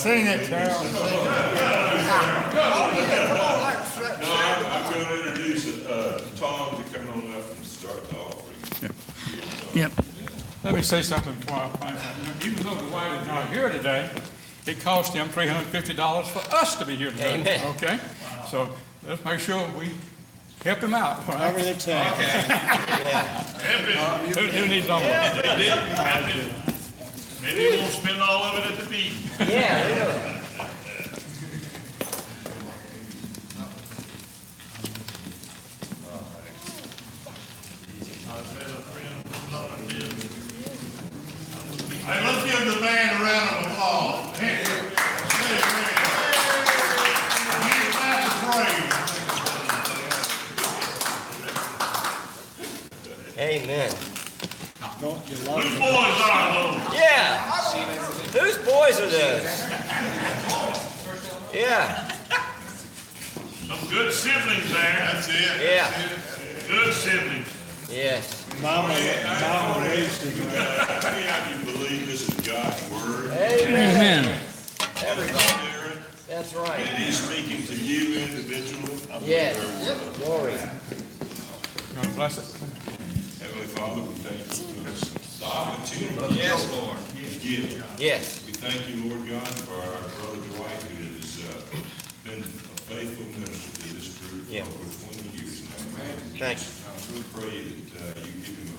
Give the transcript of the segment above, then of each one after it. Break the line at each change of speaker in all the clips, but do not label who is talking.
Sing it, Carol.
No, I'm going to introduce Tom to come on up and start the offering.
Yep. Let me say something before I find out. Even though the wife is not here today, it cost him $350 for us to be here today.
Amen.
Okay? So let's make sure we help him out. All right?
Cover the tab.
Who needs all of
Maybe we won't spend all of it at the beach.
Yeah, really.
Hey, let's give the band a round of applause. Hey,
Amen.
Don't you love
whose
it?
boys are those?
Yeah. Whose boys are those? Yeah.
Some good siblings there. That's it.
Yeah.
Good siblings.
Yes.
Mama raised him.
How many of you believe this is God's word?
Amen.
Amen.
Everybody. That's right.
And he's speaking to you individually.
Yes. Glory.
God bless it.
Heavenly Father, we thank you for this opportunity. Yes, Lord. To give.
Yes.
We thank you, Lord God, for our brother Dwight, who has been a faithful minister to this group for
Yeah.
over 20 years now.
Thank you.
We pray that you give him a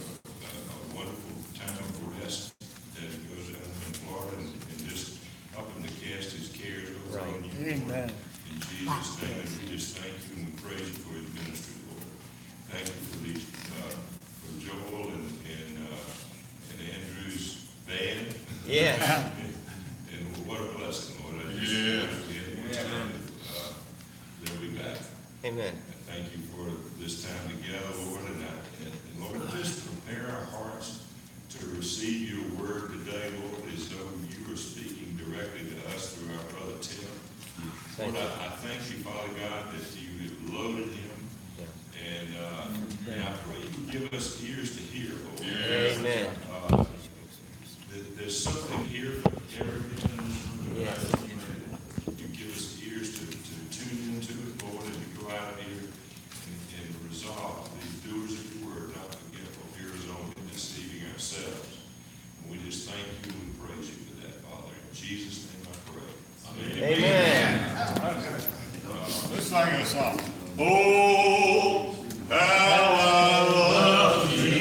wonderful time of rest that he goes down in Florida and just help him to cast his cares over on you.
Amen.
In Jesus' name, and we just thank you and we praise you for his ministry, Lord. Thank you for these, for Joel and Andrew's band.
Yes.
And what a blessing, Lord. They'll be back.
Amen.
And thank you for this time together, Lord, and Lord, just prepare our hearts to receive your word today, Lord, as though you are speaking directly to us through our brother Tim.
Thank
Lord,
you.
I thank you, Father God, that you have loaded him, and I pray you give us ears to hear, Lord.
Amen.
There's something here for everything.
Yes.
You give us ears to tune into it, Lord, and to go out of here and resolve these doers of your word, not forgetful, hearers only, deceiving ourselves. And we just thank you and praise you for that, Father. In Jesus' name I pray.
Amen.
Let's sing a song. Oh, how I love Jesus.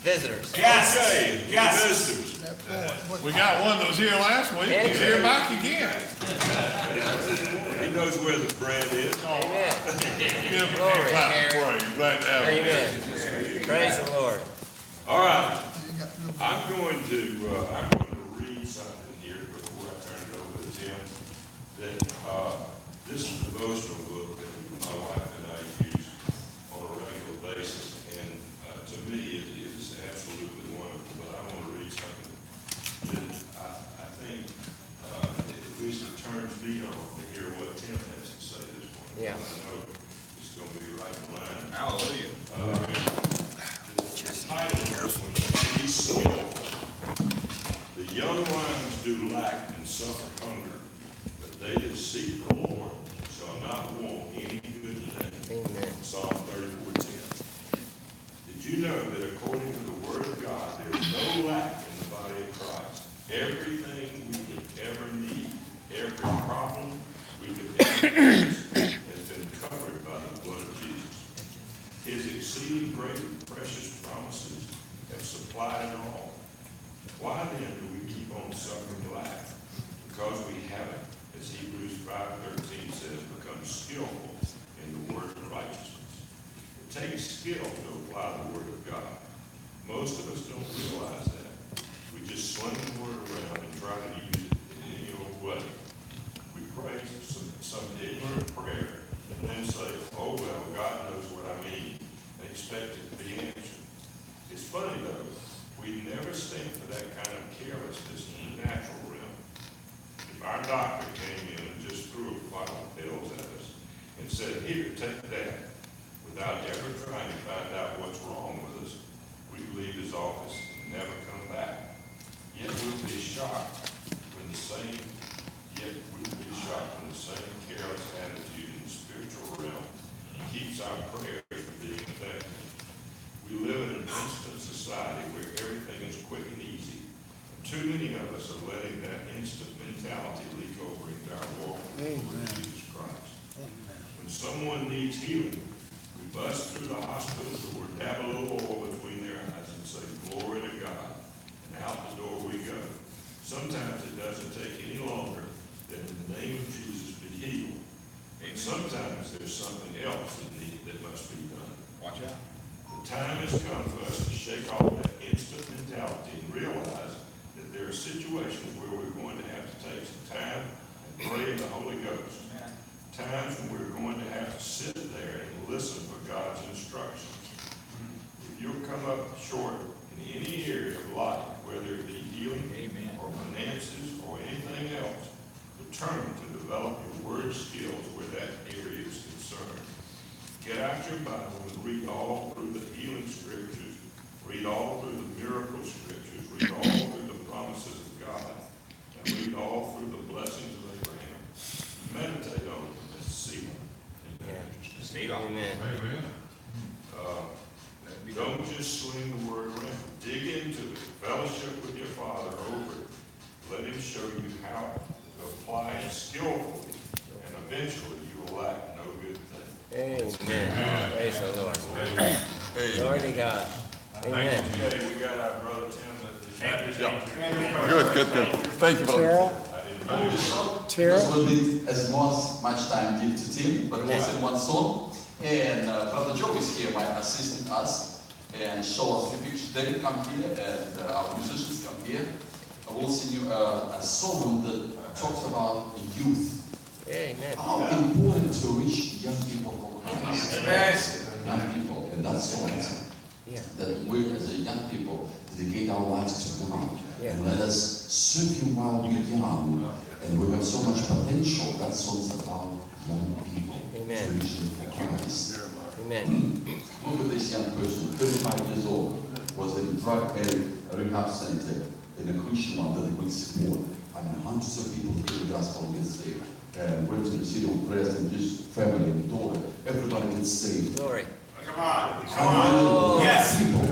Visitors.
Okay, visitors.
We got one that was here last week. He's here back again.
He knows where the bread is.
Amen.
Give him
Glory.
a clap of praise. Glad to have him.
Amen. Praise the Lord.
All right. I'm going to read something here before I turn it over to Tim. That this is a devotional book that my wife and I use on a regular basis, and to me it is absolutely wonderful. But I want to read something that I think at least it turns me on to hear what Tim has to say this morning.
Yeah.
I know it's going to be right in line.
Hallelujah.
The title is Soul. The young lions do lack and suffer hunger, but they that seek the Lord shall not want any good thing.
Amen.
Psalm 34:10. Did you know that according to the Word of God, there is no lack in the body of Christ? Everything we could ever need, every problem we could ever face has been covered by the blood of Jesus. His exceeding great and precious promises have supplied it all. Why then do we keep on suffering lack? Because we haven't, as Hebrews 5:13 says, become skillful in the word of righteousness. It takes skill to apply the word of God. Most of us don't realize that. We just sling the word around and try to use it in any old way. We pray some ignorant prayer and then say, oh, well, God knows what I mean, and expect it to be answered. It's funny, though. We never stand for that kind of carelessness in the natural realm. If our doctor came in and just threw a bottle of pills at us and said, here, take that, without ever trying to find out what's wrong with us, we'd leave his office and never come back. Yet we'll be shocked when the same careless attitude in the spiritual realm keeps our prayers from being effective. We live in an instant society where everything is quick and easy. Too many of us are letting that instant mentality leak over into our walk with Jesus Christ. When someone needs healing, we bust through the hospital door, dab a little oil between their eyes and say, glory to God, and out the door we go. Sometimes it doesn't take any longer than in the name of Jesus be healed. And sometimes there's something else that must be done.
Watch out.
The time has come for us to shake off that instant mentality and realize that there are situations where we're going to have to take some time and pray in the Holy Ghost. Times when we're going to have to sit there and listen for God's instructions. If you'll come up short in any area of life, whether it be healing or finances or anything else, determine to develop your word skills where that area is concerned. Get out your Bible and read all through the healing scriptures, read all through the miracle scriptures, read all through the promises of God, and read all through the blessings of Abraham. Meditate on them and see them.
Amen.
Don't just sling the word around. Dig into it. Fellowship with your Father over it. Let him show you how to apply it skillfully, and eventually you will lack no good thing.
Amen. Praise the Lord. Glory to God. Amen.
Okay, we got our brother Tim.
Good. Thank you, brother.
This will be as much time give to Tim, but also in one song. And Brother Joe is here, my assistant us, and show us a few pictures. David, come here, and our musicians come here. I will sing you a song that talks about youth.
Amen.
How important to reach young people for Christ. Young people, and that's so amazing.
Yeah.
That we as a young people dedicate our lives to God.
Yeah.
And let us serve Him while we're young. And we have so much potential. That song's about young people.
Amen.
To reach them for Christ.
Amen.
Look at this young person, 35 years old, was in drug and rehab center in a Christian one that they could support. I mean, hundreds of people hear the gospel get saved. And went to the city of Brest and his family and daughter. Everybody gets saved.
Glory.
Come on.
Oh.
Yes. People.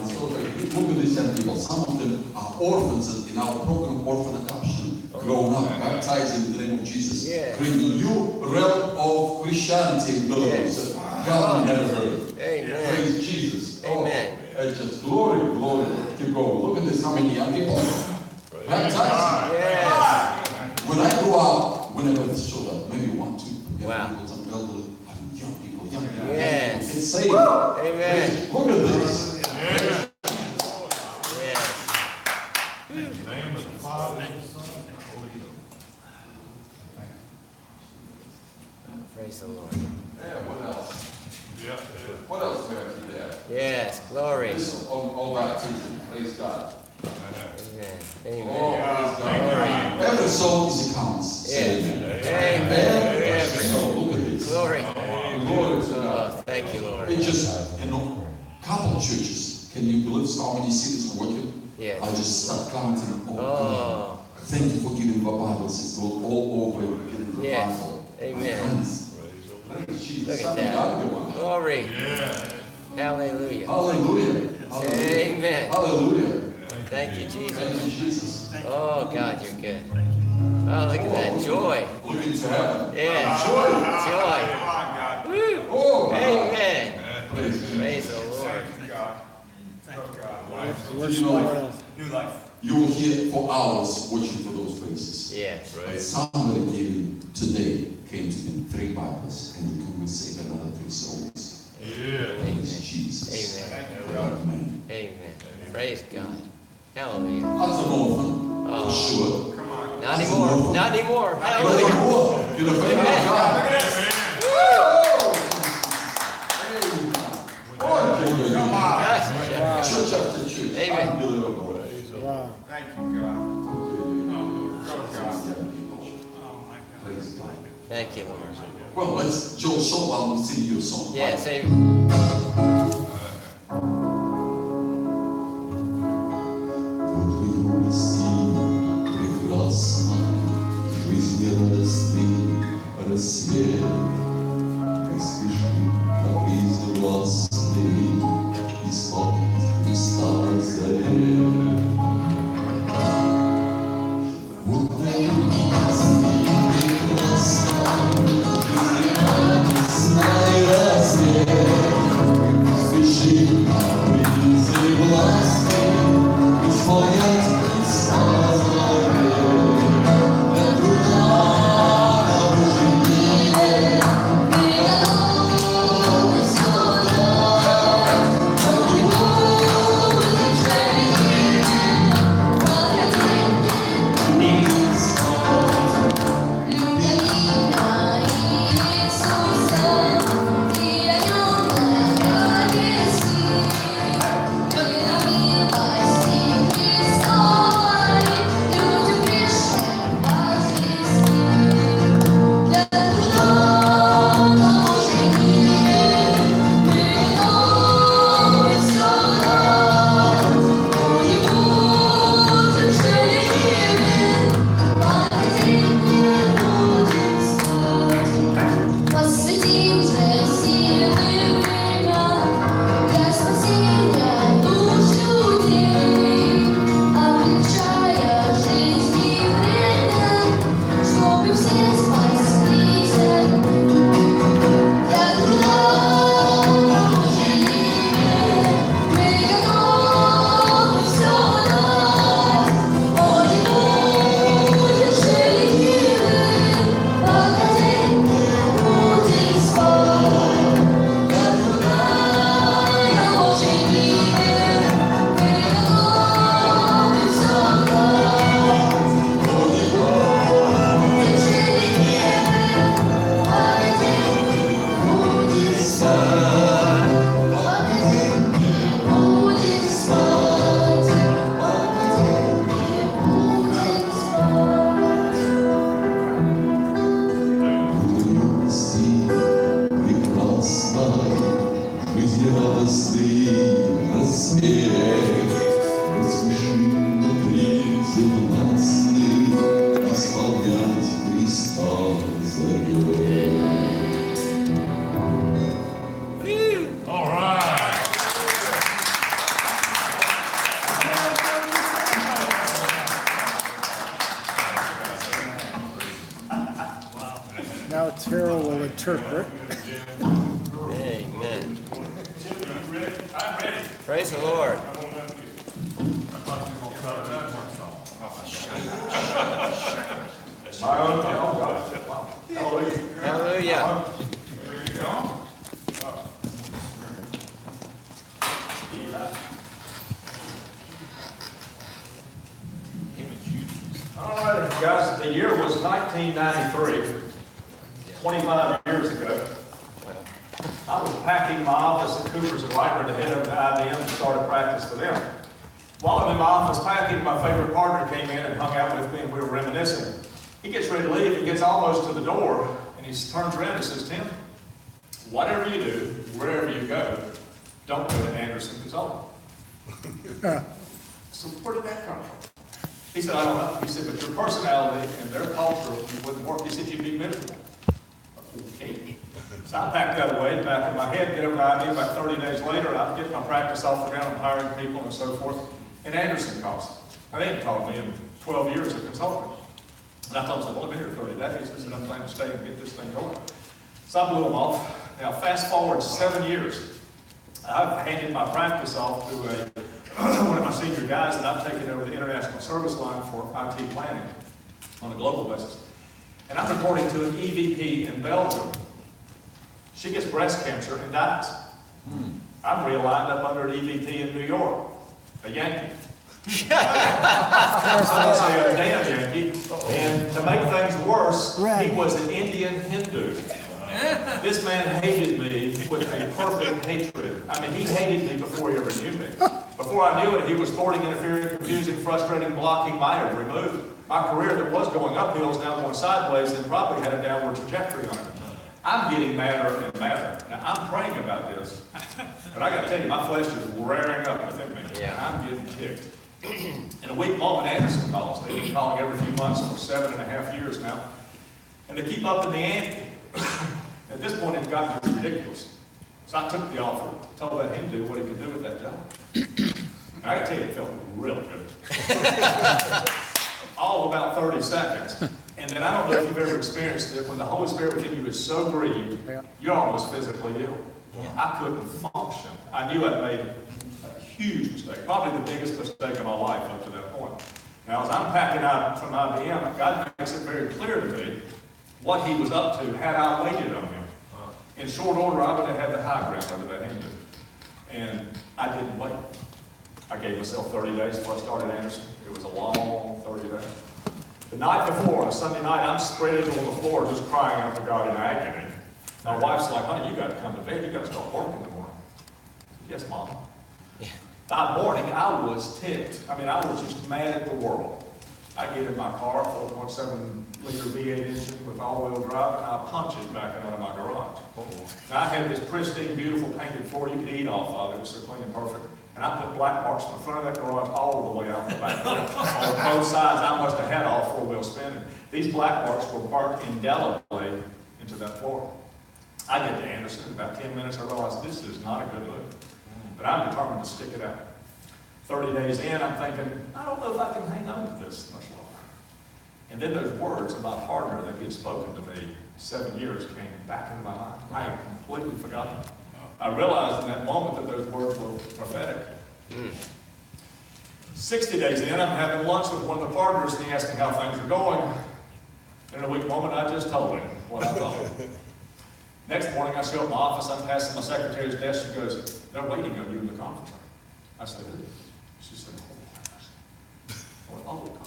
So look at these young people. Some of them are orphans in our program, orphan adoption. Grown up, baptized in the name of Jesus.
Yeah.
Bringing new realm of Christianity in those
Yes.
God never heard.
Amen.
Praise Jesus.
Amen.
Oh, it's just glory. Keep going. Look at this, how many young people baptized.
Yes.
When I grow up, whenever this showed up, maybe one, two, young
Wow.
people, some elderly, young people.
Yes.
It's saved.
Amen.
Look at this.
Yes.
In the name of the Father, and the Son, and the Holy Ghost.
Praise the Lord.
Yeah, what else?
Yeah.
What else we have to there?
Yes. Glory.
This is all baptism. Praise God.
Amen.
Oh,
Amen.
praise God. Every soul is a counts.
Yes.
Amen. Every soul. Look at this.
Glory.
Glory to God.
Oh, thank you, Lord.
It just, couple churches. Can you believe how many cities are working?
Yes.
I just start counting.
Oh.
Thank you for giving the Bible. It's all over in the
Yes.
Bible.
Amen.
Friends, praise Jesus.
Look at
Something
that.
out of one.
Glory.
Yeah.
Hallelujah.
Hallelujah.
Amen.
Hallelujah.
Thank you, Jesus.
Thank you, Jesus.
Oh, God, you're good. Oh, look at that joy.
Look into heaven.
Yeah. Joy. Woo.
Oh,
Amen.
praise Jesus.
Praise the Lord.
God. Thank God.
We're
You know,
smart enough.
New life.
you will hear for hours watching for those faces.
Yes.
But somebody even today came to me 3 Bibles, and you will save another 3 souls.
Yeah.
Praise Jesus.
Amen.
Amen.
Amen. Praise God. Hallelujah.
As an orphan,
Oh.
for sure.
Not anymore. Not anymore.
But
Hallelujah.
you're the favor of God.
Come on.
Yes.
Church after church.
Amen.
Unbelievable.
Wow.
Thank you, God.
Praise God.
Thank you, Lord.
Well, let's Joe show while we sing your song.
Yes. Amen.
Прекрасно, жизнерадостный рассвет. Спеши, как безгласный, исполнить Христа на заре. Будто прекрасный, жизнерадостный рассвет. Спеши, как безгласный, исполнять Христа на заре.
All right.
Now Terrell will interpret.
Amen. Praise the Lord. Hallelujah.
All right, guys, the year was 1993, 25 years ago. I was packing my office at Coopers and Riker to head over to IBM and start a practice for them. While I'm in my office packing, my favorite partner came in and hung out with me, and we were reminiscing. He gets ready to leave, he gets almost to the door, and he turns around and says, "Tim, whatever you do, wherever you go, don't go to Anderson Consulting." So where did that come from? He said, "I don't know." He said, "But your personality and their culture wouldn't work." He said, "You'd be miserable." Okay. So I packed that away in the back of my head, get over to IBM. About 30 days later, I get my practice off the ground, I'm hiring people and so forth. And Anderson calls. Now, they hadn't called me in 12 years as a consultant. And I thought, well, I've been here 30 days. I said, I'm planning to stay and get this thing going. So I blew them off. Now, fast forward 7 years. I've handed my practice off to one of my senior guys that I've taken over the international service line for IT planning on a global basis. And I'm reporting to an EVP in Belgium. She gets breast cancer and dies. I'm realigned up under an EVP in New York, a Yankee. I'll say a damn Yankee. And to make things worse, he was an Indian Hindu. This man hated me with a perfect hatred. I mean, he hated me before he ever knew me. Before I knew it, he was thwarting, interfering, confusing, frustrating, blocking, mired, removed. My career that was going uphill is now going sideways and probably had a downward trajectory on it. I'm getting madder and madder. Now, I'm praying about this, but I gotta tell you, my flesh is raring up within me.
Yeah.
I'm getting kicked. In a week, Mom and Anderson calls. They've been calling every few months for 7.5 years now. And they keep up in the ante. At this point, it's gotten ridiculous. So I took the offer, told that Hindu what he could do with that job. And I gotta tell you, it felt real good. All about 30 seconds. And then I don't know if you've ever experienced it, when the Holy Spirit within you is so grieved, you're almost physically ill. I couldn't function. I knew I'd made a huge mistake, probably the biggest mistake of my life up to that point. Now, as I'm packing out from IBM, God makes it very clear to me what he was up to had I waited on him. In short order, I would have had the high ground under that Hindu. And I didn't wait. I gave myself 30 days before I started Anderson. It was a long 30 days. The night before, on a Sunday night, I'm spread eagled on the floor just crying out to God in agony. My wife's like, honey, you got to come to bed. You got to start working in the morning. Yes, Mom. That morning, I was ticked. I mean, I was just mad at the world. I get in my car, 4.7-liter V8 engine with all-wheel drive, and I punch it back out of my garage. Now, I had this pristine, beautiful painted floor you could eat off of. It was so clean and perfect. And I put black marks in the front of that garage all the way out the back. On both sides, I must have had all four-wheel spinning. These black marks were marked indelibly into that floor. I get to Anderson, in about 10 minutes, I realized this is not a good move. But I'm determined to stick it out. 30 days in, I'm thinking, I don't know if I can hang on to this much longer. And then those words about partner that he had spoken to me 7 years came back into my mind. I had completely forgotten. I realized in that moment that those words were prophetic. 60 days in, I'm having lunch with one of the partners, and he asked me how things are going. And in a weak moment, I just told him what I thought. Next morning, I show up in my office, I'm passing my secretary's desk, she goes, they're waiting on you in the conference room. I said, who? She said, oh,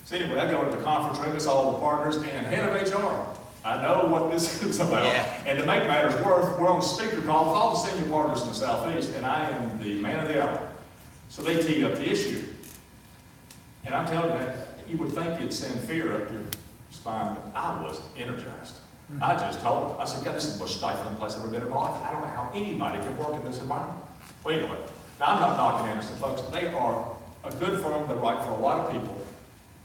so anyway, I go to the conference room, it's all the partners, and head of HR. I know what this is about. Yeah. And to make matters worse, we're on speaker call with all the senior partners in the Southeast, and I am the man of the hour. So they tee up the issue. And I'm telling you, you would think you'd send fear up your spine, but I was energized. I just told them, I said, God, this is the most stifling place I've ever been in my life. I don't know how anybody can work in this environment. Well, anyway, now I'm not knocking Anderson, folks. They are a good firm. They're right for a lot of people.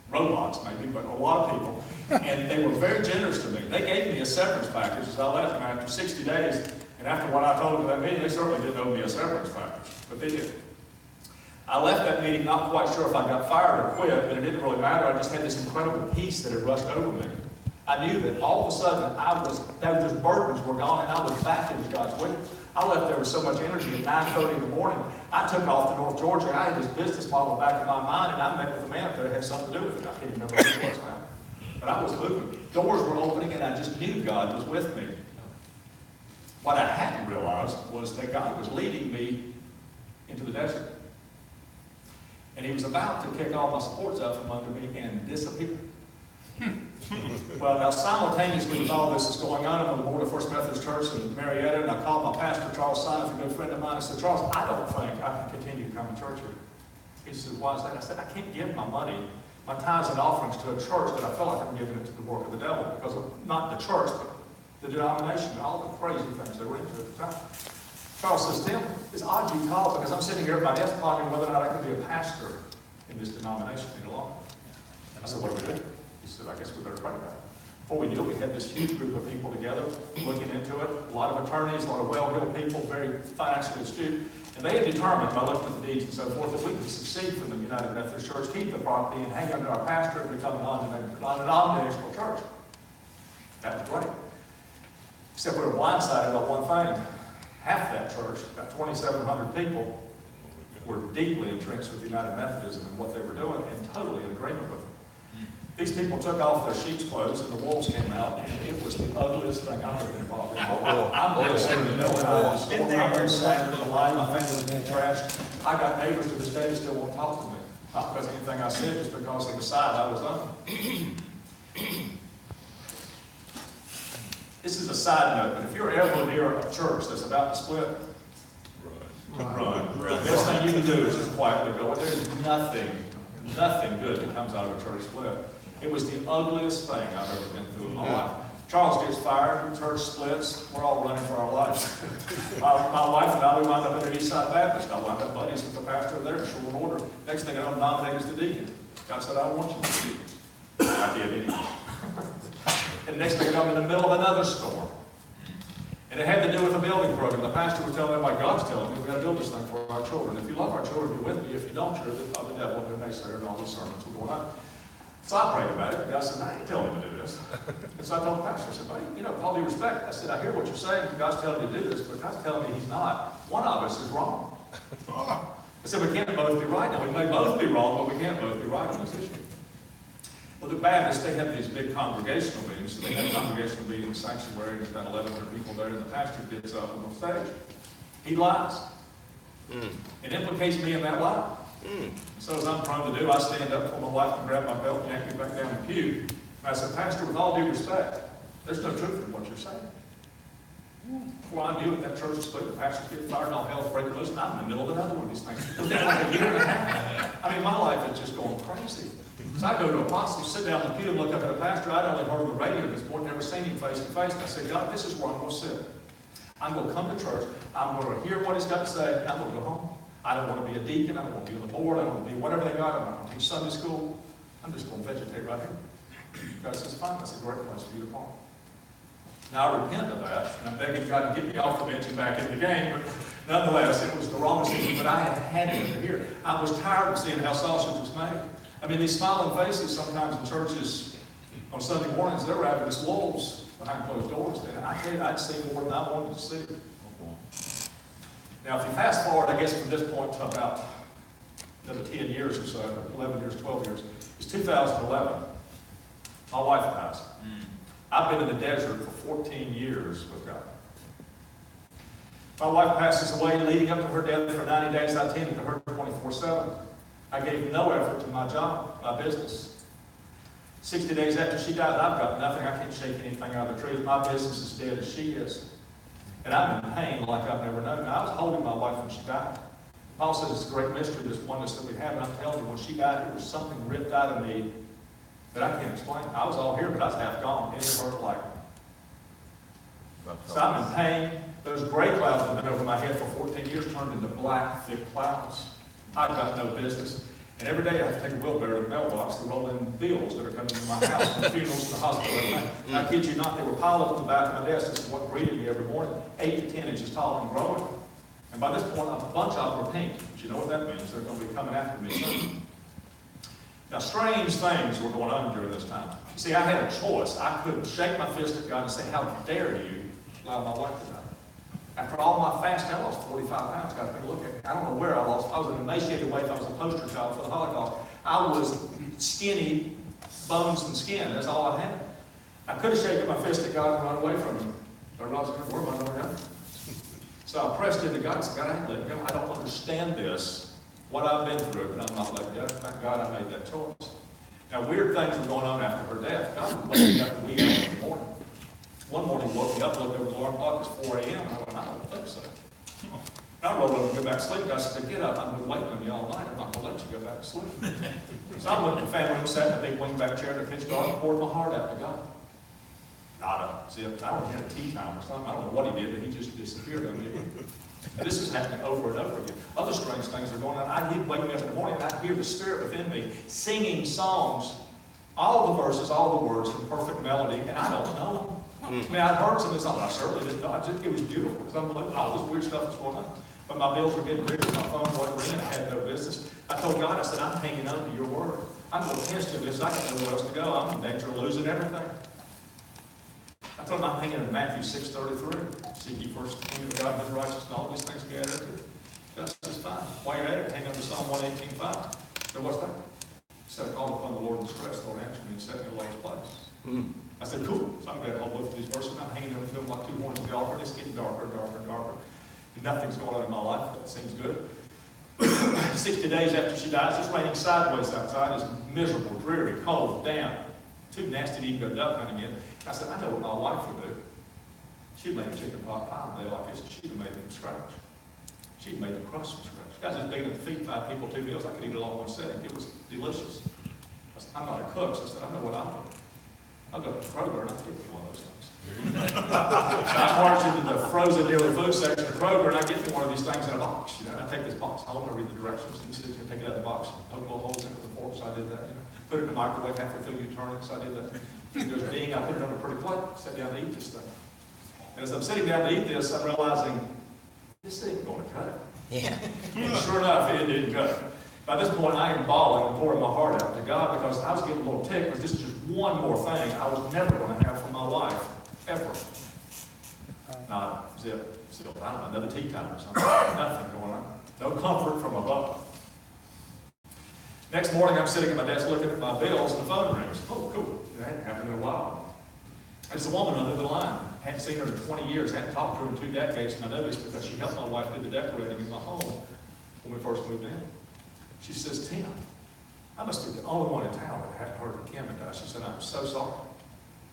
Robots, maybe, but a lot of people. And they were very generous to me. They gave me a severance package as I left, and after 60 days, and after what I told them at that meeting, they certainly didn't owe me a severance package, but they did. I left that meeting not quite sure if I got fired or quit, but it didn't really matter. I just had this incredible peace that had rushed over me. I knew that all of a sudden those burdens were gone, and I was back into God's will. I left there with so much energy at 9:30 in the morning. I took off to North Georgia. I had this business model back in my mind, and I met with a man up there that had something to do with it. I can't even remember what it was now. But I was moving. Doors were opening, and I just knew God was with me. What I hadn't realized was that God was leading me into the desert. And he was about to kick all my supports out from under me and disappear. Well, now simultaneously with all this is going on, I'm on the board of First Methodist Church in Marietta, and I called my pastor, Charles Simon, a good friend of mine. I said, Charles, I don't think I can continue to come to church here. He said, why is that? I said, I can't give my money, my tithes and offerings to a church that I feel like I'm giving it to the work of the devil, because of not the church, but the denomination, and all the crazy things they were into at the time. Charles says, Tim, it's odd you call, because I'm sitting here at my desk pondering whether or not I can be a pastor in this denomination any longer. I said, what do we do? He said, I guess we better pray about it. Before we knew it, we had this huge group of people together looking into it. A lot of attorneys, a lot of well-heeled people, very financially astute. And they had determined, by looking at the deeds and so forth, that we could succeed from the United Methodist Church, keep the property, and hang under our pastor and become a non-denominational church. That was great. Except we were blindsided by one thing. Half that church, about 2,700 people, were deeply entrenched with United Methodism and what they were doing and totally in agreement with them. These people took off their sheep's clothes and the wolves came out, and it was the ugliest thing I've ever been involved in. I'm there sitting in the middle of the night, I'm there sat in the light, my family's been trashed. I got neighbors to this day that still won't talk to me. Not because of anything I said, just because of the side I was on. This is a side note, but if you're ever near a church that's about to split, run. The best thing you can do is just quietly go. There's nothing good that comes out of a church split. It was the ugliest thing I've ever been through in my life. Charles gets fired, the church splits, we're all running for our lives. My wife and I, we wound up at the Eastside Baptist. I wound up buddies with the pastor there, short order. Next thing I know, I'm nominated as the deacon. God said, I want you to be deacon. I did anyway. And next thing I know, I'm in the middle of another storm. And it had to do with a building program. The pastor was telling everybody, God's telling me we've got to build this thing for our children. If you love our children, you're with me. If you don't, you're of the devil and the naysayer and all these sermons were going on. So I prayed about it. And God said, I ain't telling him to do this. And so I told the pastor, I said, buddy, with all due respect, I said, I hear what you're saying. God's telling you to do this, but God's telling me he's not. One of us is wrong. I said, we can't both be right. Now, we may both be wrong, but we can't both be right on this issue. Well, the Baptists, they have these big congregational meetings. So they have congregational meetings, sanctuary, there's about 1,100 people there, and the pastor gets up on the stage. He lies. It implicates me in that lie. So as I'm prone to do, I stand up for my wife and grab my belt and yank me back down the pew. And I said, Pastor, with all due respect, there's no truth in what you're saying. Well, I knew at that church split, the pastor's getting fired and all hell's breaking loose, and I'm in the middle of another one of these things. It's been like a year and a half. I mean, my life is just going crazy. So I go to Apostle, sit down in the pew and look up at a pastor. I'd only heard on the radio this morning, never seen him face to face. And I said, God, this is where I'm going to sit. I'm going to come to church. I'm going to hear what he's got to say, and I'm going to go home. I don't want to be a deacon. I don't want to be on the board. I don't want to be whatever they got. I don't want to teach Sunday school. I'm just going to vegetate right here. God says, fine. That's a great place for you to fall. Now, I repent of that, and I'm begging God to get me off the bench and back in the game. But nonetheless, it was the wrong decision, but I had to hear. I was tired of seeing how sausage was made. I mean, these smiling faces sometimes in churches on Sunday mornings, they're ravenous wolves behind closed doors. And I tell you, I'd seen more than I wanted to see. Now, if you fast forward, I guess from this point to about another 10 years or so, 11 years, 12 years, it's 2011. My wife dies. I've been in the desert for 14 years with God. My wife passes away leading up to her death for 90 days. I tended to her 24/7. I gave no effort to my job, my business. 60 days after she died, I've got nothing. I can't shake anything out of the trees. My business is dead as she is. And I'm in pain like I've never known. I was holding my wife when she died. Paul says it's a great mystery, this oneness that we have. And I'm telling you, when she died, it was something ripped out of me that I can't explain. I was all here, but I was half gone. It hurt like me. So I'm in pain. Those gray clouds that have been over my head for 14 years turned into black, thick clouds. I've got no business. And every day I have to take a wheelbarrow to the mailbox to roll in bills that are coming to my house, from funerals to the hospital every night. And I kid you not, they were piled up on the back of my desk. This is what greeted me every morning, 8 to 10 inches tall and growing. And by this point, a bunch of them are pink. But you know what that means? They're going to be coming after me soon. Now, strange things were going on during this time. You see, I had a choice. I could shake my fist at God and say, how dare you allow my wife to die? After all my fasting, I lost 45 pounds. Got to take a look at it. I don't know where I lost. I was an emaciated waif. I was a poster child for the Holocaust. I was skinny, bones and skin. That's all I had. I could have shaken my fist at God and run away from him. But I was going to work my way down. So I pressed into God and said, God, I ain't letting go. I don't understand this, what I've been through, but I'm not letting go. Thank God I made that choice. Now, weird things were going on after her death. God was waking up the wee hours in the morning. One morning, he woke me up, looked over the alarm clock, it was 4 a.m. I went, I don't think so. I rolled over and go back to sleep. God said, get up. I've been waiting on you all night. I'm not going to let you go back to sleep. So I went to the family room, sat in a big wingback chair in the pitch dark, and poured my heart out to God. Nada. See, I don't know, he had a tea time or something. I don't know what he did, but he just disappeared on me. And this is happening over and over again. Other strange things are going on. I'd wake me up in the morning, and I'd hear the Spirit within me singing songs, all the verses, all the words in perfect melody, and I don't know them. I mean, I'd heard some of this, I certainly didn't know. It was beautiful, because I'm like, all this weird stuff was going on. But my bills were getting bigger, my phone wasn't ringing, I had no business. I told God, I said, I'm hanging on to your word. I'm going to test you this, I got nowhere else to go. I'm in danger of losing everything. I told him I'm hanging in Matthew 6:33. Seek ye first the kingdom of God and his righteousness, and all these things gathered to it. That's just fine. While you're at it, hang on to Psalm 118:5. So what's that? Said, call upon the Lord in distress, the Lord answered me and set me in the lowest place. I said, cool. So I'm glad I'll look at these verses. I'm hanging on to them like 2 horns of the altar, and it's getting darker and darker and darker. And nothing's going on in my life. That seems good. 60 days after she dies, it's raining sideways outside. It's miserable, dreary, cold, damp. Too nasty to even go duck hunting again. I said, I know what my wife would do. She'd make a chicken pot pie today like this. She'd have made it from scratch. She'd made the crust from scratch. Guys, it's big enough to feed 5 people 2 meals. I could eat it all in one setting. It was delicious. I said, I'm not a cook, so I said, I know what I'll do. I'll go to Kroger and I'll get me one of those things. I march into the frozen daily food section of Kroger and I get me one of these things in a box. You know, I take this box home, I read the directions, and he says, you can take it out of the box, poke little holes in it with the fork, so I did that. You know, put it in the microwave, halfway through you turn it, so I did that. It goes ding, I put it on a pretty plate, sat down to eat this thing. And as I'm sitting down to eat this, I'm realizing, this ain't going to cut it.
Yeah.
And sure enough, it didn't cut it. By this point, I am bawling and pouring my heart out to God because I was getting a little ticked because this is just one more thing I was never going to have from my life, ever. Not zip, still, I don't know, another tea time or something. Nothing going on. No comfort from above. Next morning, I'm sitting at my desk looking at my bills and the phone rings. Oh, cool. It hadn't happened in a while. It's a woman on the other line. Hadn't seen her in 20 years. Hadn't talked to her in 2 decades. And I noticed because she helped my wife do the decorating in my home when we first moved in. She says, Tim, I must be the only one in town that hadn't heard of Kim and die. She said, I'm so sorry.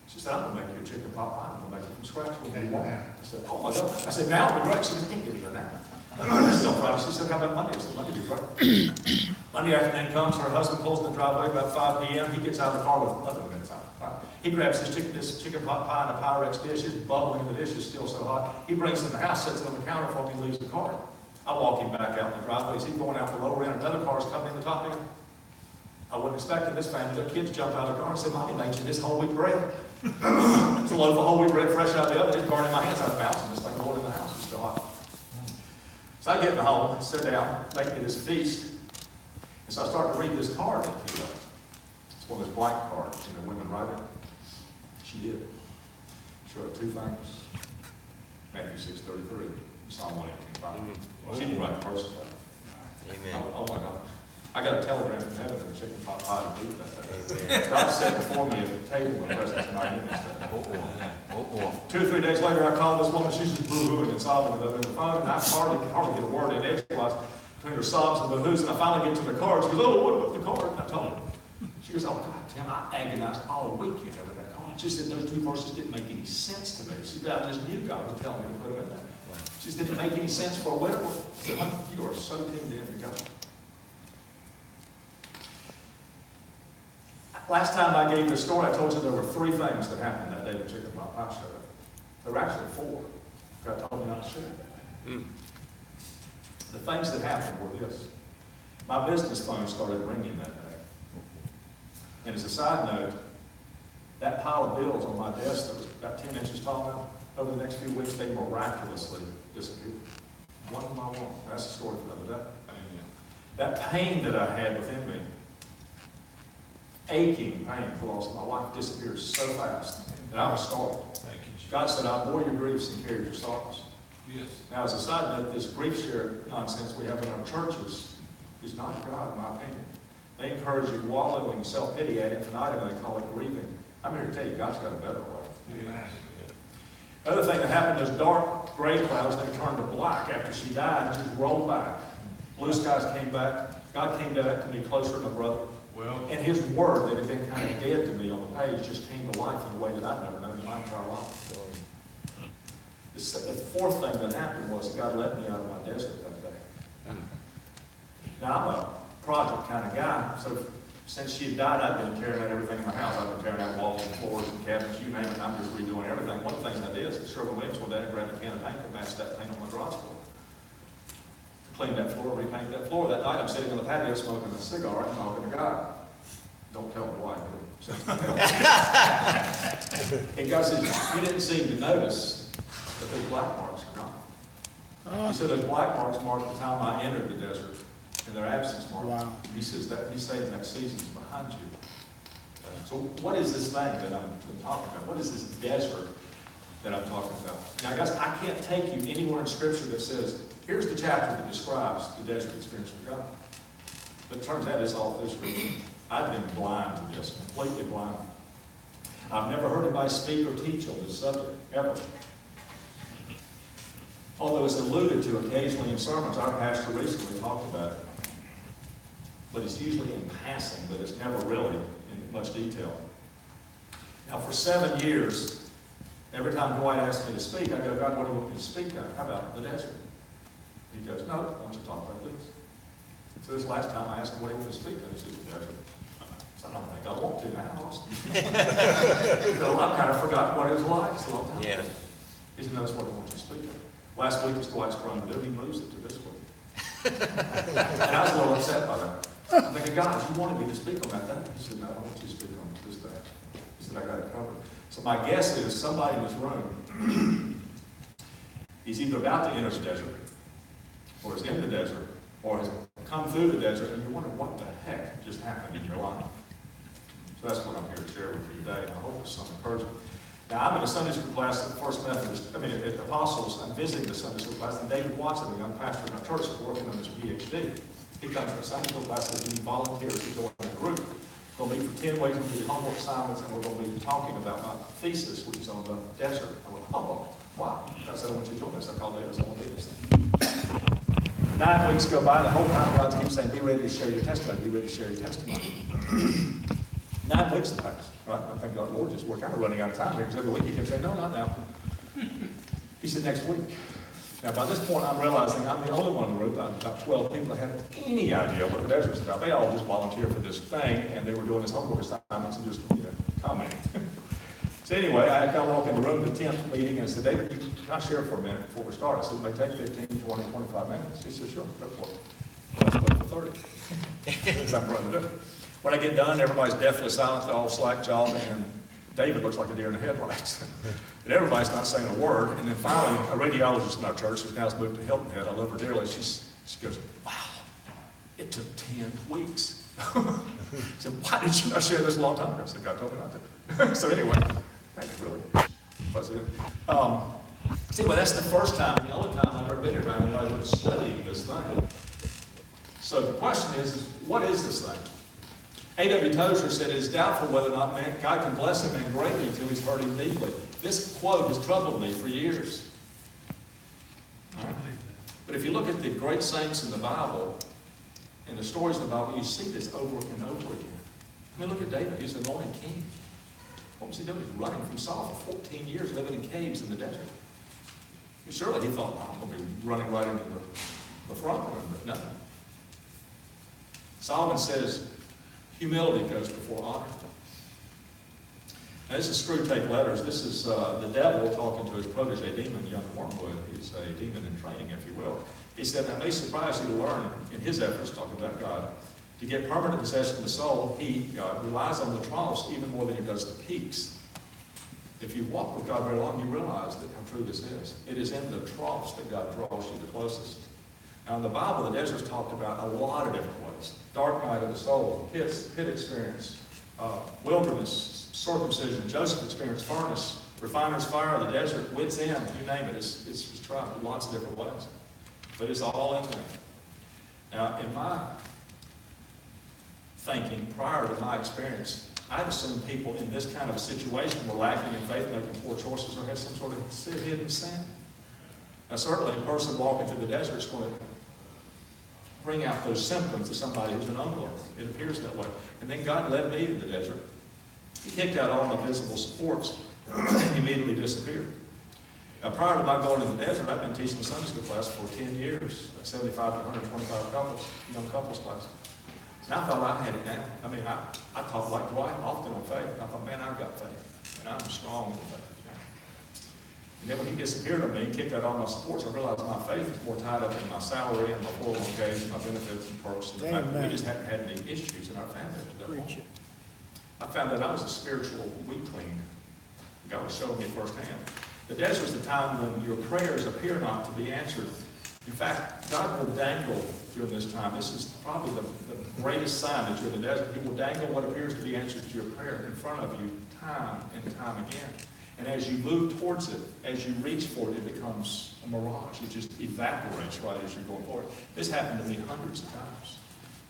She said, I'm going to make you a chicken pot pie. I'm going to make it from scratch. What do you want? I said, oh my God. I said, now it'll be great. She said, I can't give you that. Still Friday. She said, how about Monday? I said, Monday will be great. Monday afternoon comes, her husband pulls in the driveway about 5 p.m. He gets out of the car with 11 minutes out. He grabs this chicken pot pie in a Pyrex dish. It's bubbling in the dish. It's still so hot. He brings it in the house, sits it on the counter for me, and leaves the car. I walk him back out in the driveway. He's going out the lower end. Another car's coming in the top end. I wasn't expecting this family. Their kids jumped out of the car and said, Mommy made you this whole wheat bread. It's a loaf of whole wheat bread fresh out of the oven. It's burning in my hands. I was bouncing this thing going in the house. It's still hot. So I get in the home, sit down, make me this feast. And so I start to read this card. It's one of those blank cards, you know, women write it. She did. She wrote 2 things. Matthew 6:33, Psalm 118:5. She didn't write the first one.
Amen.
Oh my God. I got a telegram from heaven and a chicken pot pie to eat that day. God set before me at the table in the presence of my enemies. 2 or 3 days later, I called this woman. She's just boo-hooing and sobbing over the phone, and I hardly get a word in edgewise between her sobs and boo-hoos, and I finally get to the card. She goes, oh, what about the card? And I told her. She goes, oh, God, Tim, I agonized all weekend over that card. She said those 2 verses didn't make any sense to me. She said, I just knew God would tell me to put them in there. She said, didn't make any sense for a widow. I said, you are so tuned in to God. Last time I gave the story, I told you there were 3 things that happened that day the chicken pot pie showed up. There were actually 4. God told me not to share. The things that happened were this. My business phone started ringing that day. And as a side note, that pile of bills on my desk that was about 10 inches tall now, over the next few weeks, they miraculously disappeared. One by one. That's the story for another day. That pain that I had within me, aching pain for loss of my wife, disappeared so fast that I was startled. God said, I bore your griefs and carried your sorrows.
Yes.
Now, as a side note, this grief share nonsense we have in our churches is not God, in my opinion. They encourage you wallowing in self-pity at infinitum, and they call it grieving. I'm here to tell you, God's got a better way. The other thing that happened is dark gray clouds, they turned to black after she died and just rolled back. Blue skies came back. God came back to me closer to my brother. And his word that had been kind of dead to me on the page just came to life in a way that I've never known in my entire life. The 4th thing that happened was God let me out of my desert that day. Now, I'm a project kind of guy, so since she had died, I've been tearing out everything in my house. I've been tearing out walls and floors and cabinets, you name it, I'm just redoing everything. One of the things I did is at Sherwin-Williams one day, I grabbed a can of paint and matched that paint on my garage floor. Cleaned that floor, repainted that floor. That night, I'm sitting on the patio smoking a cigar and talking to God. Don't tell me why. And God says, you didn't seem to notice that those black marks are gone. He said those black marks marked the time I entered the desert, and their absence marked.
Wow.
He says that he's saying that season's behind you. So what is this thing that I'm talking about? What is this desert that I'm talking about? Now, guys, I can't take you anywhere in Scripture that says here's the chapter that describes the desert experience with God. But it turns out it's all through Scripture. I've been blind to this, completely blind. I've never heard anybody speak or teach on this subject, ever. Although it's alluded to occasionally in sermons, our pastor recently talked about it. But it's usually in passing, but it's never really in much detail. Now, for 7 years, every time Dwight asks me to speak, I go, God, what do you want me to speak on? How about the desert? He goes, no, why don't you talk about this? So this last time I asked him what he wanted to speak on, he said, the desert. So I don't think I want to now, Austin. So I kind of forgot what it was like. It's a long time.
Yeah.
He said, no, that's what I want you to speak on. Last week was Dwight's trying to do, he moves it to this week. And I was a little upset by that. I'm thinking, God, you wanted me to speak on that thing. He said, no, I want you to speak on this thing. He said, I got it covered. So my guess is somebody in this room is either about to enter the desert, or is in the desert, or has come through the desert, and you're wondering what the heck just happened in your life. So that's what I'm here to share with you today, and I hope it's some encouragement. Now, I'm in a Sunday school class at First Methodist, at the Apostles. I'm visiting the Sunday school class, and David Watson, the young pastor in our church, is working on his PhD. He comes to a Sunday school class and he volunteers to go in a group. We're going to meet for 10 weeks, we'll do homework assignments, and we're going to be talking about my thesis, which is on the desert. I went, oh, wow. I said, I want you to join us. I called David, I said, I want to do this thing. 9 weeks go by, the whole time God keeps saying, be ready to share your testimony, be ready to share your testimony. 9 weeks have passed, right? I think God, Lord, we're kind of running out of time here, because every week he kept saying, no, not now. He said, next week. Now, by this point, I'm realizing I'm the only one in the group, about 12 people that had any idea what the desert's about. They all just volunteered for this thing, and they were doing this homework assignments and just, commenting. So anyway, I kind of walk in the room, the 10th meeting, and I said, David, can I share for a minute before we start? I said, it may take 15, 20, 25 minutes. He said, sure, go for it. Let's wait for 30. Because I'm running to do it. When I get done, everybody's deathly silent, they're all slack-jawed, and David looks like a deer in the headlights. And everybody's not saying a word. And then finally, a radiologist in our church, who's now moved to Hilton Head, I love her dearly, she goes, wow, it took 10 weeks. I said, why did you not share this a long time ago? I said, God told me not to. So anyway, that's really fuzzy. Anyway, that's the first time, the only time I've ever been here, I was studying this thing. So the question is, what is this thing? A.W. Tozer said it is doubtful whether or not God can bless him and greatly until he's hurt him deeply. This quote has troubled me for years. Right? But if you look at the great saints in the Bible, in the stories of the Bible, you see this over and over again. I mean, look at David. He's an anointed king. What was he doing? He's running from Saul for 14 years, living in caves in the desert. Surely he thought, oh, I'm going to be running right into the throne room, but nothing. Solomon says, humility goes before honor. Now, this is Screwtape Letters. This is the devil talking to his protege demon, young Wormwood. He's a demon in training, if you will. He said, I may surprise you to learn, in his efforts, talking about God, to get permanent possession of the soul, he, God, relies on the troughs even more than he does the peaks. If you walk with God very long, you realize that how true this is. It is in the troughs that God draws you the closest. Now, in the Bible, the desert's talked about a lot of different ways. Dark night of the soul, pit experience, wilderness, circumcision, Joseph experienced furnace, refiner's fire, the desert, wit's end, you name it. It's tried in lots of different ways. But it's all in there. Now, in my thinking, prior to my experience, I'd assume people in this kind of a situation were lacking in faith, making poor choices, or had some sort of hidden sin. Now, certainly, a person walking through the desert is going to bring out those symptoms of somebody who's an unbeliever. It appears that way. And then God led me to the desert. He kicked out all my visible supports and immediately disappeared. Now, prior to my going to the desert, I've been teaching the Sunday school class for 10 years, 75 to 125 couples, young couples class. And I thought I had it now. I mean, I talk like Dwight often on faith. I thought, man, I've got faith. And I'm strong in faith. And then when he disappeared on me and kicked out all my supports, I realized my faith is more tied up in my salary and my 401ks and my benefits and perks. And the fact that we just hadn't had any issues in our family at that point. I found that I was a spiritual weakling. God was showing me firsthand. The desert is the time when your prayers appear not to be answered. In fact, God will dangle during this time. This is probably the greatest sign that you're in the desert. He will dangle what appears to be answers to your prayer in front of you time and time again. And as you move towards it, as you reach for it, it becomes a mirage. It just evaporates right as you're going forward. This happened to me hundreds of times.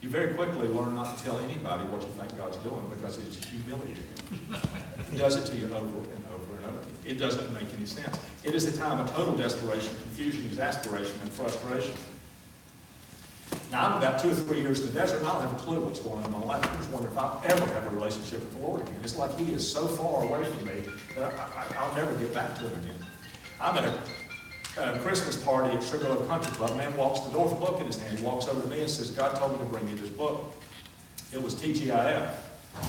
You very quickly learn not to tell anybody what you think God's doing because it's humiliating. He does it to you over and over and over. It doesn't make any sense. It is a time of total desperation, confusion, exasperation, and frustration. Now, I'm about 2 or 3 years in the desert, and I don't have a clue what's going on in my life. I just wonder if I'll ever have a relationship with the Lord again. It's like He is so far away from me that I'll never get back to Him again. I'm at a Christmas party at Sugarloaf Country Club. A man walks to the door with a book in his hand. He walks over to me and says, God told me to bring you this book. It was TGIF.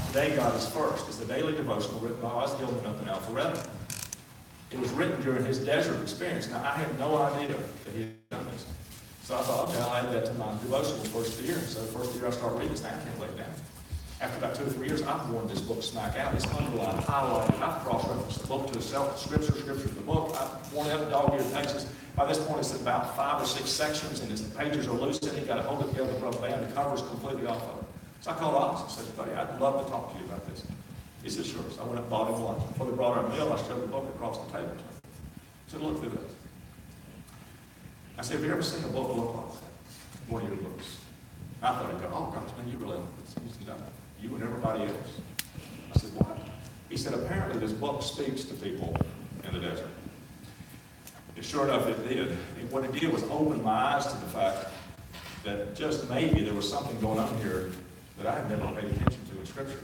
Today God is First. It's the daily devotional written by Oz Gilman up in Alpharetta. It was written during his desert experience. Now, I had no idea that he had done this. So I thought, okay, I'll add that to my devotional the first year. So the first year I started reading this, I can't lay it down. After about 2 or 3 years, I've worn this book smack out. It's underlined, highlighted. I've cross-referenced the book to itself, scripture to the book. I've worn out the dog-eared pages. By this point, it's about 5 or 6 sections, and the pages are loose, and you've got to hold it together with a rubber band. The cover's completely off of it. So I called Oz and said, buddy, I'd love to talk to you about this. He said, sure. So I went up and bought him lunch. Before they brought our meal, I shoved the book across the table to him. I said, look through this. I said, have you ever seen a book look like that? One of your books. I thought he'd go, oh gosh, man, you really, you and everybody else. I said, what? He said, apparently this book speaks to people in the desert. And sure enough, it did. And what it did was open my eyes to the fact that just maybe there was something going on here that I had never paid attention to in Scripture.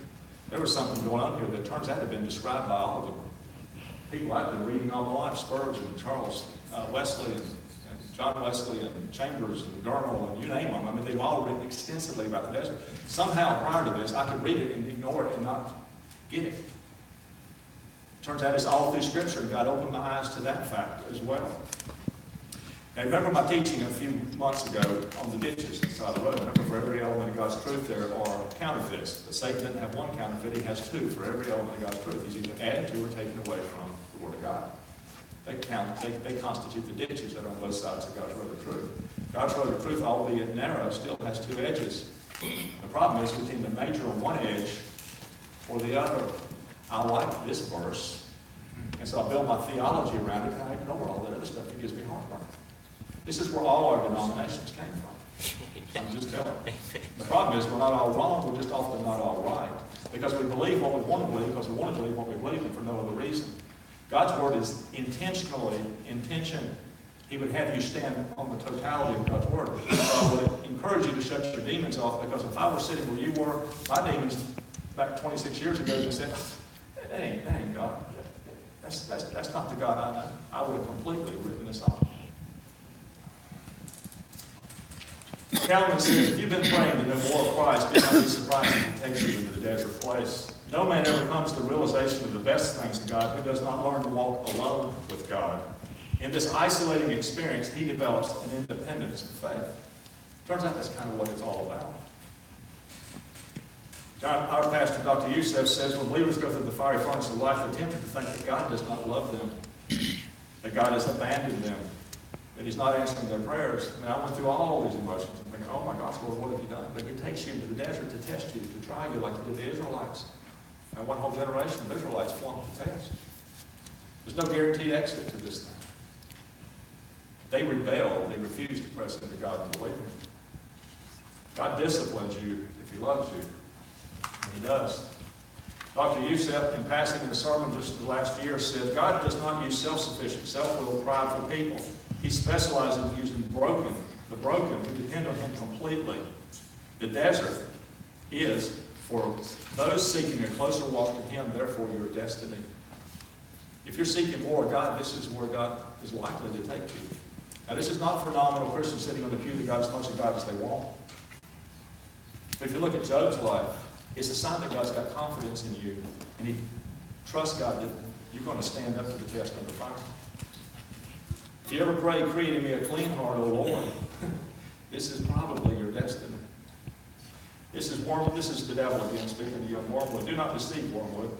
There was something going on here that turns out to have been described by all of them. People I've been reading all my life, Spurgeon and Charles Wesley and John Wesley and Chambers and Gurnall and you name them. I mean, they've all written extensively about the desert. Somehow prior to this, I could read it and ignore it and not get it. Turns out it's all through Scripture, and God opened my eyes to that fact as well. And remember my teaching a few months ago on the ditches inside the road. Remember, for every element of God's truth, there are counterfeits. But Satan doesn't have one counterfeit, he has 2 for every element of God's truth. He's either added to or taken away from the Word of God. They constitute the ditches that are on both sides of God's road of truth. God's road of truth, albeit narrow, still has 2 edges. The problem is we tend to major on one edge or the other. I like this verse, and so I build my theology around it, and I ignore all that other stuff that gives me heartburn. This is where all our denominations came from. I'm just telling you. The problem is we're not all wrong, we're just often not all right. Because we believe what we want to believe, because we want to believe what we believe, and for no other reason. God's Word is intention. He would have you stand on the totality of God's Word. So I would encourage you to shut your demons off, because if I were sitting where you were, my demons back 26 years ago, and said, that ain't God. That's not the God I know. I would have completely written this off. Calvin says, if you've been praying to know more of Christ, do not be surprised if He takes you into the desert place. No man ever comes to the realization of the best things of God who does not learn to walk alone with God. In this isolating experience, he develops an independence of faith. Turns out that's kind of what it's all about. Our pastor, Dr. Youssef, says when believers go through the fiery furnace of life, they're tempted to think that God does not love them, that God has abandoned them, that He's not answering their prayers. I mean, I went through all these emotions and think, oh my gosh, Lord, what have you done? But He takes you into the desert to test you, to try you like He did the Israelites. And one whole generation of Israelites flunked the test. There's no guaranteed exit to this thing. They rebelled. They refused to press into God and believe Him. God disciplines you if He loves you. And He does. Dr. Youssef, in passing in the sermon just the last year, said, God does not use self-sufficient, self-willed, prideful people. He specializes in using the broken who depend on Him completely. The desert is for those seeking a closer walk with Him, therefore your destiny. If you're seeking more of God, this is where God is likely to take you. Now, this is not for nominal Christians sitting on the pew that got as much of God as they want. But if you look at Job's life, it's a sign that God's got confidence in you, and He trusts God that you're going to stand up to the test of the fire. If you ever pray, create in me a clean heart, O Lord, this is probably your destiny. This is the devil again, speaking to you on Wormwood. Do not deceive, Wormwood.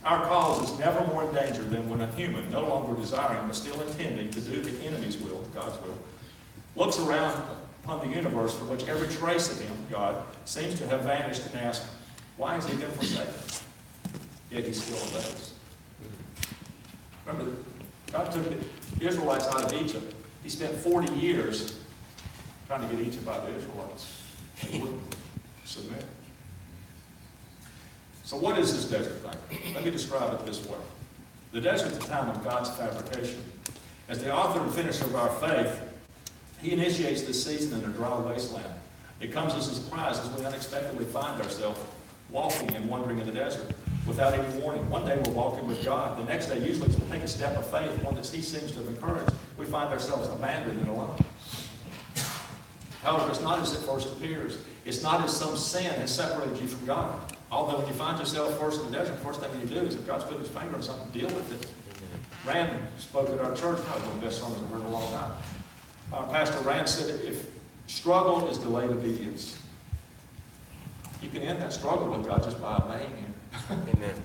Our cause is never more in danger than when a human, no longer desiring but still intending to do the enemy's will, God's will, looks around upon the universe from which every trace of Him, God, seems to have vanished and asks, why has He been forsaken? Yet He still obeys. Remember, God took the Israelites out of Egypt. He spent 40 years trying to get Egypt out of the Israelites. They wouldn't submit. So what is this desert thing? Let me describe it this way. The desert is the time of God's fabrication. As the author and finisher of our faith, he initiates this season in a dry wasteland. It comes as a surprise as we unexpectedly find ourselves walking and wandering in the desert without any warning. One day we're walking with God. The next day, usually to take a step of faith, one that he seems to have encouraged, we find ourselves abandoned and alone. However, it's not as it first appears. It's not as some sin has separated you from God. Although when you find yourself first in the desert, the first thing you do is, if God's put his finger on something, deal with it. Rand spoke at our church, probably one of the best sermons I've heard in a long time. Pastor Rand said, if struggle is delayed obedience, you can end that struggle with God just by obeying him.
Amen.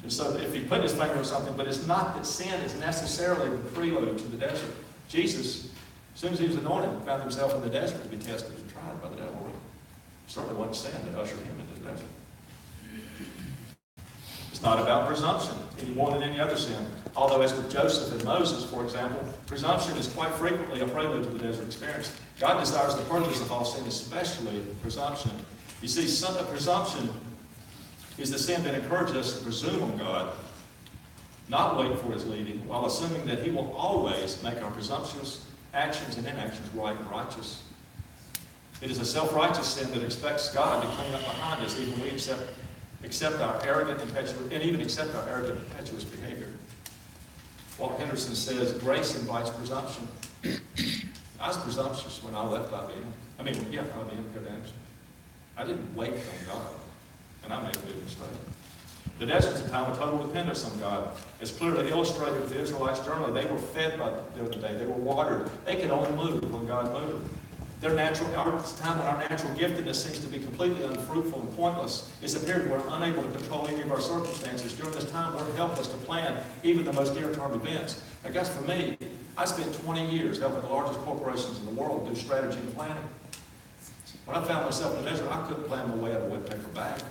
And so if he put his finger on something, but it's not that sin is necessarily the prelude to the desert. Jesus, as soon as he was anointed, found himself in the desert to be tested and tried by the devil. It certainly wasn't sin that ushered him into the desert. It's not about presumption any more than any other sin. Although as with Joseph and Moses, for example, presumption is quite frequently a prelude to the desert experience. God desires the purchase of all sin, especially presumption. You see, presumption is the sin that encourages us to presume on God, not wait for his leading, while assuming that he will always make our presumptuous actions and inactions right and righteous. It is a self-righteous sin that expects God to clean up behind us, even we accept our arrogant, impetuous behavior. Walt Henderson says, grace invites presumption. I was presumptuous when I left IBM. IBM. I didn't wait on God, and I made a big mistake. The desert's a time of total dependence on God. As clearly illustrated with the Israelites' journey, they were fed by the other day. They were watered. They could only move when God moved. It's a time when our natural giftedness seems to be completely unfruitful and pointless. It's a period where we're unable to control any of our circumstances. During this time, we're helpless to plan even the most near-term events. I guess for me, I spent 20 years helping the largest corporations in the world do strategy and planning. When I found myself in the desert, I couldn't plan my way out of a wet paper bag.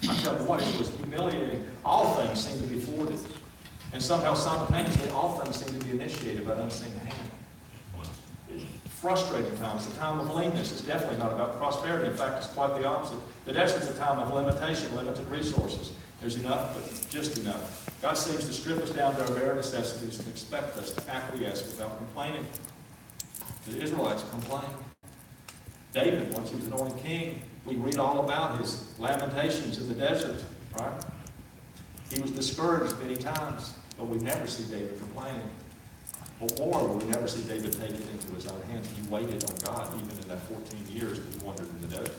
I tell you what, it was humiliating. All things seemed to be thwarted. And somehow, simultaneously, all things seemed to be initiated by an unseen hand. Frustrating times. The time of leanness is definitely not about prosperity. In fact, it's quite the opposite. The desert's a time of limitation, limited resources. There's enough, but just enough. God seems to strip us down to our bare necessities and expect us to acquiesce without complaining. The Israelites complained. David, once he was anointed king, we read all about his lamentations in the desert, right? He was discouraged many times, but we never see David complaining. Or we never see David take it into his own hands. He waited on God even in that 14 years that he wandered in the desert.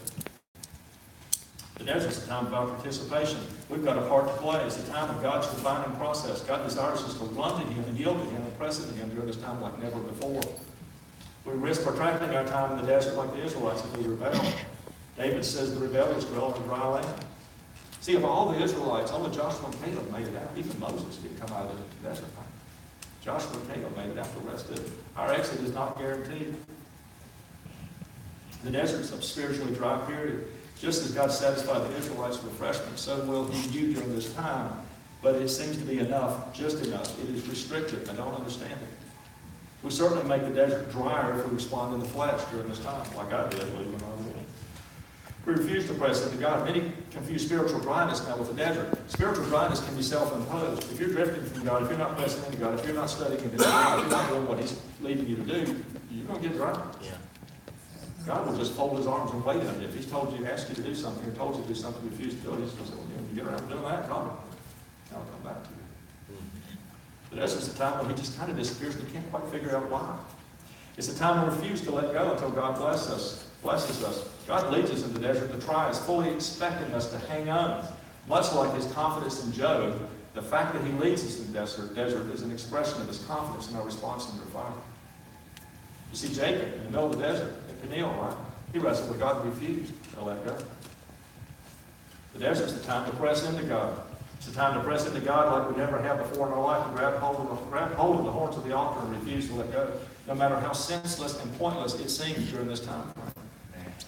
The desert's a time of our participation. We've got a part to play. It's a time of God's refining process. God desires us to run to him and yield to him and press into him during this time like never before. We risk protracting our time in the desert like the Israelites if we rebel. David says the rebellious dwell in dry land. See, of all the Israelites, only Joshua and Caleb made it out. Even Moses didn't come out of the desert. Joshua and Caleb made it out, the rest did. Our exit is not guaranteed. The desert's a spiritually dry period. Just as God satisfied the Israelites with refreshment, so will he you during this time. But it seems to be enough, just enough. It is restricted. I don't understand it. We certainly make the desert drier if we respond in the flesh during this time, like I did when I was in. We refuse to press into God. Many confuse spiritual dryness now with the desert. Spiritual dryness can be self-imposed. If you're drifting from God, if you're not pressing into God, if you're not studying His Word, if you're not doing what He's leading you to do, you're going to get dry.
Yeah.
God will just fold His arms and wait on you. If He's told you, asked you to do something, or told you to do something, you refuse to do it, He's going to say, well, you get around to doing that, God, I'll come back to you. But this is the time when He just kind of disappears and you can't quite figure out why. It's a time we refuse to let go until God blesses us. God leads us in the desert to try us, fully expecting us to hang on. Much like His confidence in Job, the fact that He leads us in the desert is an expression of His confidence in our response under fire. You see Jacob in the middle of the desert at Peniel, right? He wrestled with God and refused to let go. The desert's the time to press into God. It's the time to press into God like we never have before in our life, and grab hold of the horns of the altar and refuse to let go, no matter how senseless and pointless it seems during this time frame.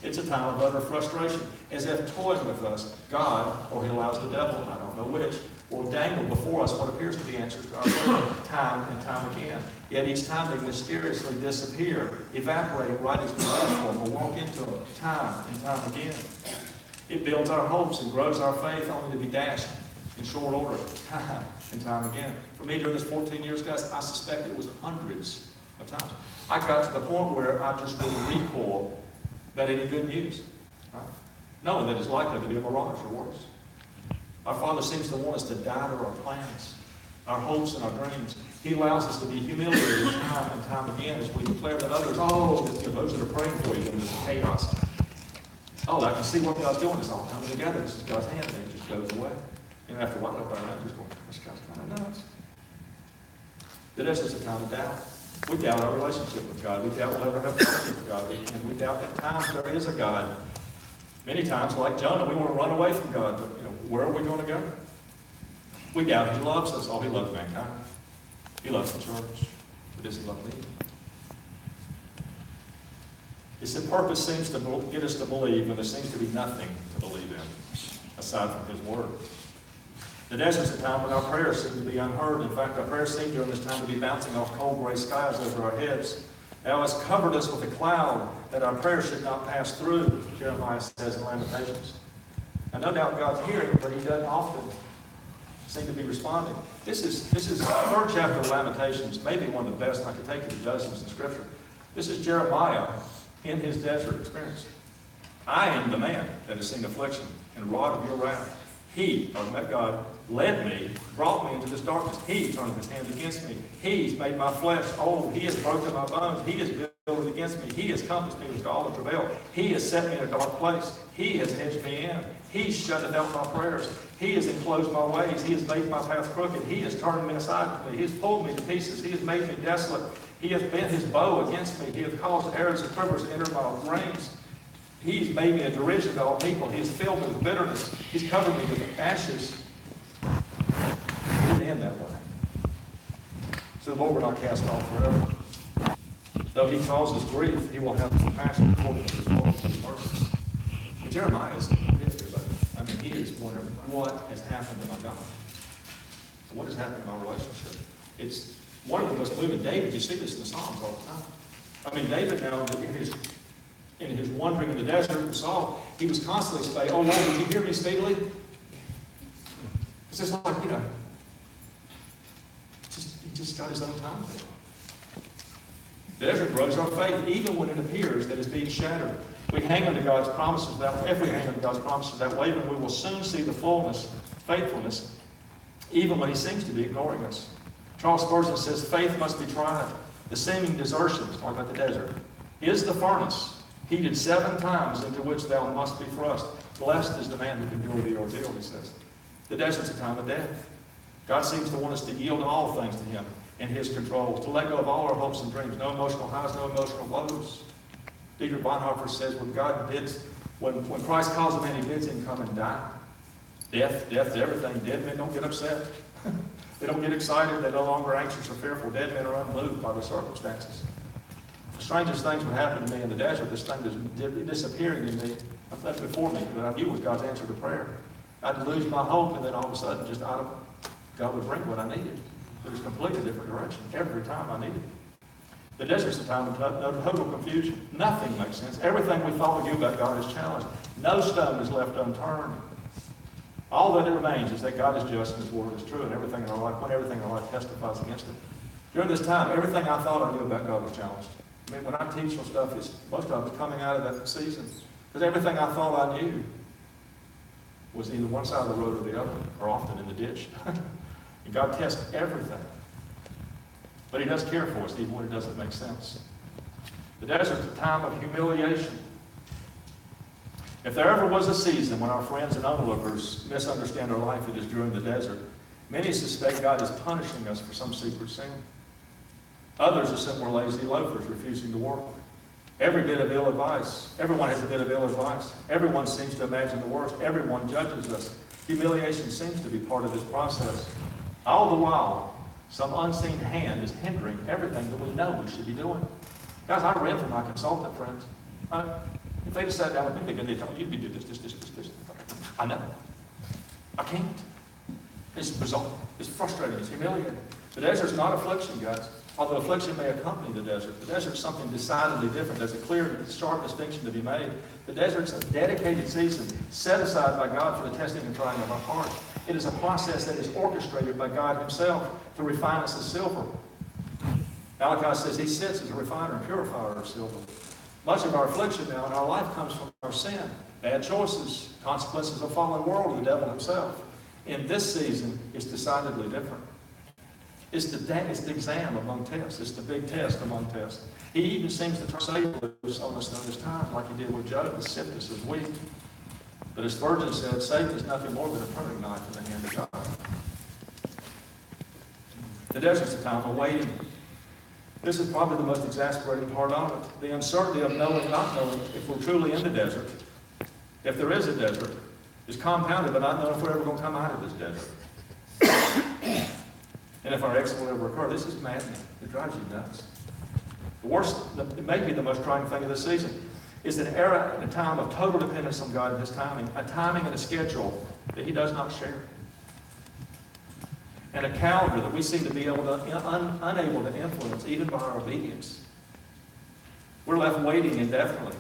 It's a time of utter frustration, as if toying with us, God, or he allows the devil, I don't know which, will dangle before us what appears to be answers to our prayer time and time again. Yet each time they mysteriously disappear, evaporating right as we ask for them, or walk into them time and time again. It builds our hopes and grows our faith only to be dashed in short order, time and time again. For me, during this 14 years, guys, I suspect it was hundreds of times. I got to the point where I just wouldn't recoil about any good news, right? Knowing that it's likely to be a mirage or worse. Our Father seems to want us to die to our plans, our hopes and our dreams. He allows us to be humiliated time and time again as we declare that others, those that are praying for you in this chaos. Oh, I can see what God's doing. It's all coming together. This is God's hand, and it just goes away. And after a while, I'm just going, this guy's kind of nuts. That is just a time of doubt. We doubt our relationship with God. We doubt we'll ever have fellowship with God. And we doubt at times there is a God. Many times, like Jonah, we want to run away from God, but where are we going to go? We doubt he loves us. Oh, he loves mankind. He loves the church. But does he love me? His purpose seems to get us to believe when there seems to be nothing to believe in, aside from his word. The desert's a time when our prayers seem to be unheard. In fact, our prayers seem during this time to be bouncing off cold gray skies over our heads. Thou hast covered us with a cloud that our prayers should not pass through, Jeremiah says in Lamentations. And no doubt God's hearing, but he doesn't often seem to be responding. This is the third chapter of Lamentations, maybe one of the best. I could take you to dozens in Scripture. This is Jeremiah in his desert experience. I am the man that has seen affliction and wrought of your wrath. He, or God, led me, brought me into this darkness. He turned his hand against me. He's made my flesh old. He has broken my bones. He has builded against me. He has compassed me with all the travail. He has set me in a dark place. He has hedged me in. He's shut out my prayers. He has enclosed my ways. He has made my path crooked. He has turned me aside from me. He has pulled me to pieces. He has made me desolate. He has bent his bow against me. He has caused arrows and quivers to enter my reins. He's made me a derision to all people. He has filled me with bitterness. He's covered me with ashes. It didn't end that way. So the Lord will not cast off forever. Though he causes grief, he will have compassion according to his love and mercy. And Jeremiah is I mean, he is wondering what has happened to my God. What has happened to my relationship? It's one of the most moving. David, you see this in the Psalms all the time. I mean, David now, in his wandering in the desert and Saul, he was constantly saying, "Oh Lord, did you hear me speedily?" It's just like, he just got his own time. The desert grows our faith, even when it appears that it's being shattered. We hang on to God's promises that way. If we hang on to God's promises that way, then we will soon see the fullness, faithfulness, even when he seems to be ignoring us. Charles Spurgeon says, faith must be tried. The seeming desertion, talking about the desert, is the furnace, heated 7 times, into which thou must be thrust. Blessed is the man who can endure the ordeal, he says. The desert's a time of death. God seems to want us to yield all things to him in his control, to let go of all our hopes and dreams. No emotional highs, no emotional lows. Dietrich Bonhoeffer says, when Christ calls a man, he bids him come and die. Death to everything. Dead men don't get upset. They don't get excited. They're no longer anxious or fearful. Dead men are unmoved by the circumstances. The strangest things would happen to me in the desert. This thing was disappearing in me. I left before me, but I knew it was God's answer to prayer. I'd lose my hope, and then all of a sudden, just out of God would bring what I needed. It was a completely different direction every time I needed it. The desert's a time of total confusion. Nothing makes sense. Everything we thought we knew about God is challenged. No stone is left unturned. All that remains is that God is just and his word is true, and everything in our life testifies against it. During this time, everything I thought I knew about God was challenged. I mean, when I teach on stuff, most of it's coming out of that season. Because everything I thought I knew was either one side of the road or the other, or often in the ditch. And God tests everything. But he does care for us, even when it doesn't make sense. The desert's a time of humiliation. If there ever was a season when our friends and onlookers misunderstand our life, it is during the desert. Many suspect God is punishing us for some secret sin. Others are simply lazy loafers refusing to work. Every bit of ill advice. Everyone has a bit of ill advice. Everyone seems to imagine the worst. Everyone judges us. Humiliation seems to be part of this process. All the while, some unseen hand is hindering everything that we know we should be doing. Guys, I read from my consultant friends. If they'd have sat down with me, they'd tell me, you'd be doing this. I know. I can't. It's bizarre. It's frustrating. It's humiliating. The desert's not affliction, guys. Although affliction may accompany the desert's something decidedly different. There's a clear, sharp distinction to be made. The desert's a dedicated season set aside by God for the testing and trying of our heart. It is a process that is orchestrated by God himself to refine us as silver. Malachi says he sits as a refiner and purifier of silver. Much of our affliction now in our life comes from our sin, bad choices, consequences of a fallen world, the devil himself. In this season, it's decidedly different. It's the exam among tests. It's the big test among tests. He even seems to turn Satan loose on us during this time, like he did with Job, to sift us as wheat. But as Spurgeon said, Satan is nothing more than a pruning knife in the hand of God. The desert's a time of waiting. This is probably the most exasperating part of it. The uncertainty of knowing, not knowing, if we're truly in the desert, if there is a desert, is compounded by not knowing if we're ever going to come out of this desert. And if our exit will ever occur. This is maddening. It drives you nuts. The worst, it may be the most trying thing of this season, is an era and a time of total dependence on God and his timing, a timing and a schedule that he does not share. And a calendar that we seem to be unable to influence, even by our obedience. We're left waiting indefinitely.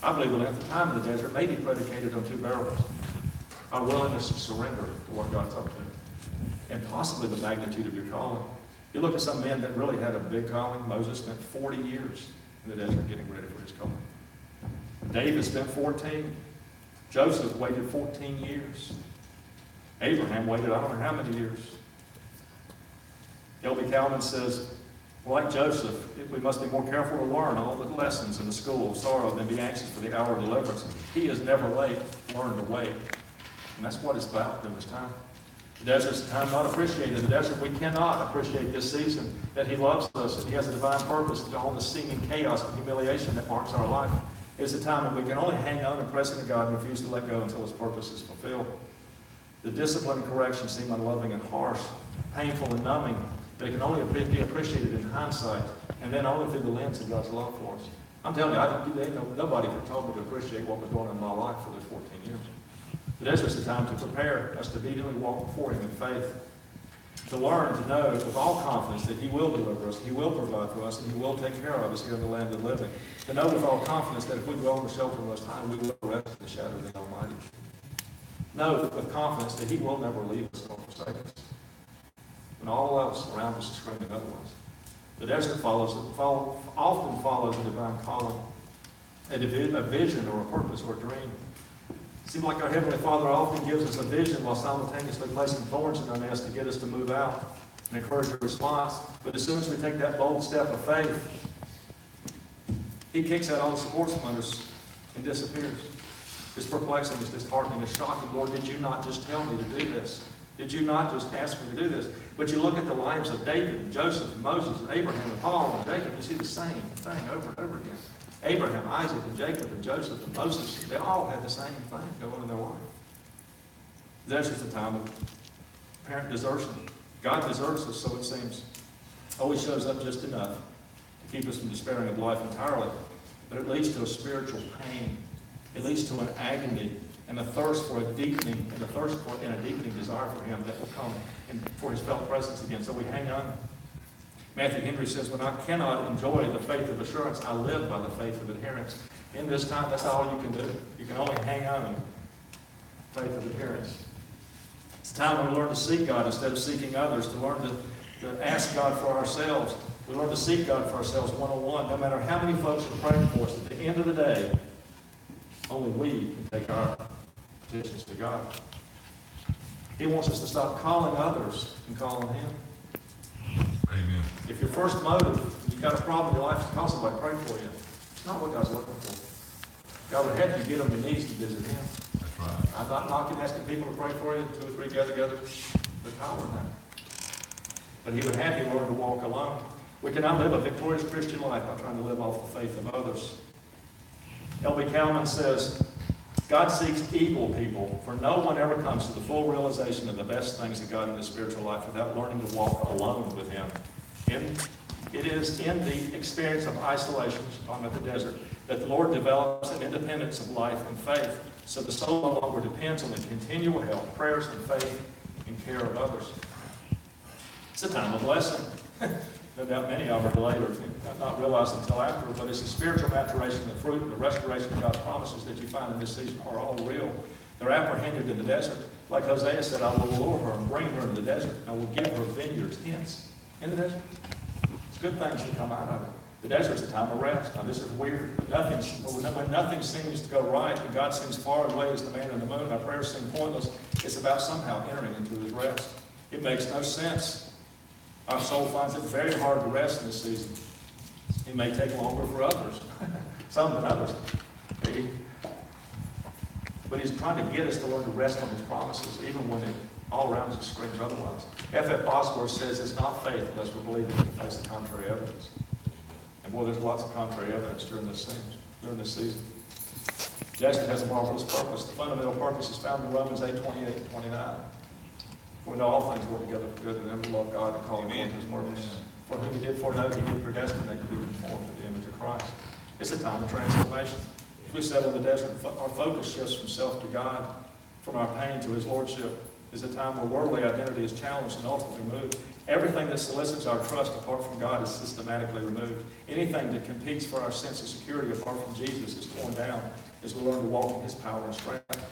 I believe the length of time in the desert may be predicated on two variables: our willingness to surrender to what God's up to, and possibly the magnitude of your calling. You look at some men that really had a big calling. Moses spent 40 years in the desert getting ready for his calling. David spent 14. Joseph waited 14 years. Abraham waited I don't know how many years. L.B. Calvin says, like Joseph, we must be more careful to learn all the lessons in the school of sorrow than be anxious for the hour of deliverance. He is never late. Learn to wait. And that's what it's about during this time. The desert's a time not appreciated. In the desert, we cannot appreciate this season, that he loves us, that he has a divine purpose to all the seeming chaos and humiliation that marks our life. It's a time when we can only hang on and press into God and refuse to let go until his purpose is fulfilled. The discipline and correction seem unloving and harsh, painful and numbing. They can only be appreciated in hindsight, and then only through the lens of God's love for us. I'm telling you, nobody could tell me to appreciate what was going on in my life for those 14 years. The desert's a time to prepare us to obediently walk before him in faith, to learn to know with all confidence that he will deliver us, he will provide for us, and he will take care of us here in the land of the living. To know with all confidence that if we dwell in the shelter of the Most High, we will rest in the shadow of the Almighty. Know with confidence that he will never leave us nor forsake us, when all else around us is screaming otherwise. The desert often follows a divine calling, a vision or a purpose or a dream. It seems like our Heavenly Father often gives us a vision while simultaneously placing thorns in our nest to get us to move out and encourage a response. But as soon as we take that bold step of faith, he kicks out all the support splinters and disappears. It's perplexing, it's disheartening, it's shocking. Lord, did you not just tell me to do this? Did you not just ask me to do this? But you look at the lives of David, and Joseph, and Moses, and Abraham, and Paul, and Jacob, you see the same thing over and over again. Abraham, Isaac, and Jacob, and Joseph, and Moses, they all had the same thing going in their life. That's just a time of apparent desertion. God deserts us, so it seems. Always shows up just enough to keep us from despairing of life entirely. But it leads to a spiritual pain. It leads to an agony and a thirst for a deepening, and a deepening desire for him that will come and for his felt presence again. So we hang on. Matthew Henry says, when I cannot enjoy the faith of assurance, I live by the faith of adherence. In this time, that's all you can do. You can only hang on in faith of adherence. It's a time when we learn to seek God instead of seeking others, to learn to ask God for ourselves. We learn to seek God for ourselves one-on-one. No matter how many folks are praying for us, at the end of the day, only we can take our petitions to God. He wants us to stop calling others and call on him.
Amen.
If your first motive, you've got a problem in your life, is to call somebody to pray for you, it's not what God's looking for. God would have you get on your knees to visit him.
That's right.
I'm not knocking, asking people to pray for you, 2 or 3 gather together. There's power in that. But he would have you learn to walk alone. We cannot live a victorious Christian life by trying to live off the faith of others. L.B. Calvin says, God seeks equal people, for no one ever comes to the full realization of the best things of God in his spiritual life without learning to walk alone with him in It is in the experience of isolation, on the desert, that the Lord develops an independence of life and faith, so the soul no longer depends on the continual help, prayers, and faith and care of others. It's a time of blessing. No doubt many of them are later, not realized until after, but it's the spiritual maturation, the fruit, and the restoration of God's promises that you find in this season are all real. They're apprehended in the desert. Like Hosea said, I will lure her and bring her into the desert, and I will give her vineyards, hence, in the desert. It's good things that come out of it. The desert's a time of rest. Now, this is weird. When nothing seems to go right, and God seems far away as the man in the moon, our prayers seem pointless, it's about somehow entering into His rest. It makes no sense. Our soul finds it very hard to rest in this season. It may take longer for others, some than others. But He's trying to get us to learn to rest on His promises, even when it all around us screams otherwise. F.F. Bosworth says it's not faith unless we believe we can face the contrary evidence. And boy, there's lots of contrary evidence during this season. Destiny has a marvelous purpose. The fundamental purpose is found in Romans 8:28 and 29. We know all things work together for good, and them who love God and call according to His purpose. For whom He did foreknow, He did predestinate to be conformed to the image of Christ. It's a time of transformation. As we settle in the desert, our focus shifts from self to God, from our pain to His lordship. It's a time where worldly identity is challenged and ultimately moved. Everything that solicits our trust apart from God is systematically removed. Anything that competes for our sense of security apart from Jesus is torn down as we learn to walk in His power and strength.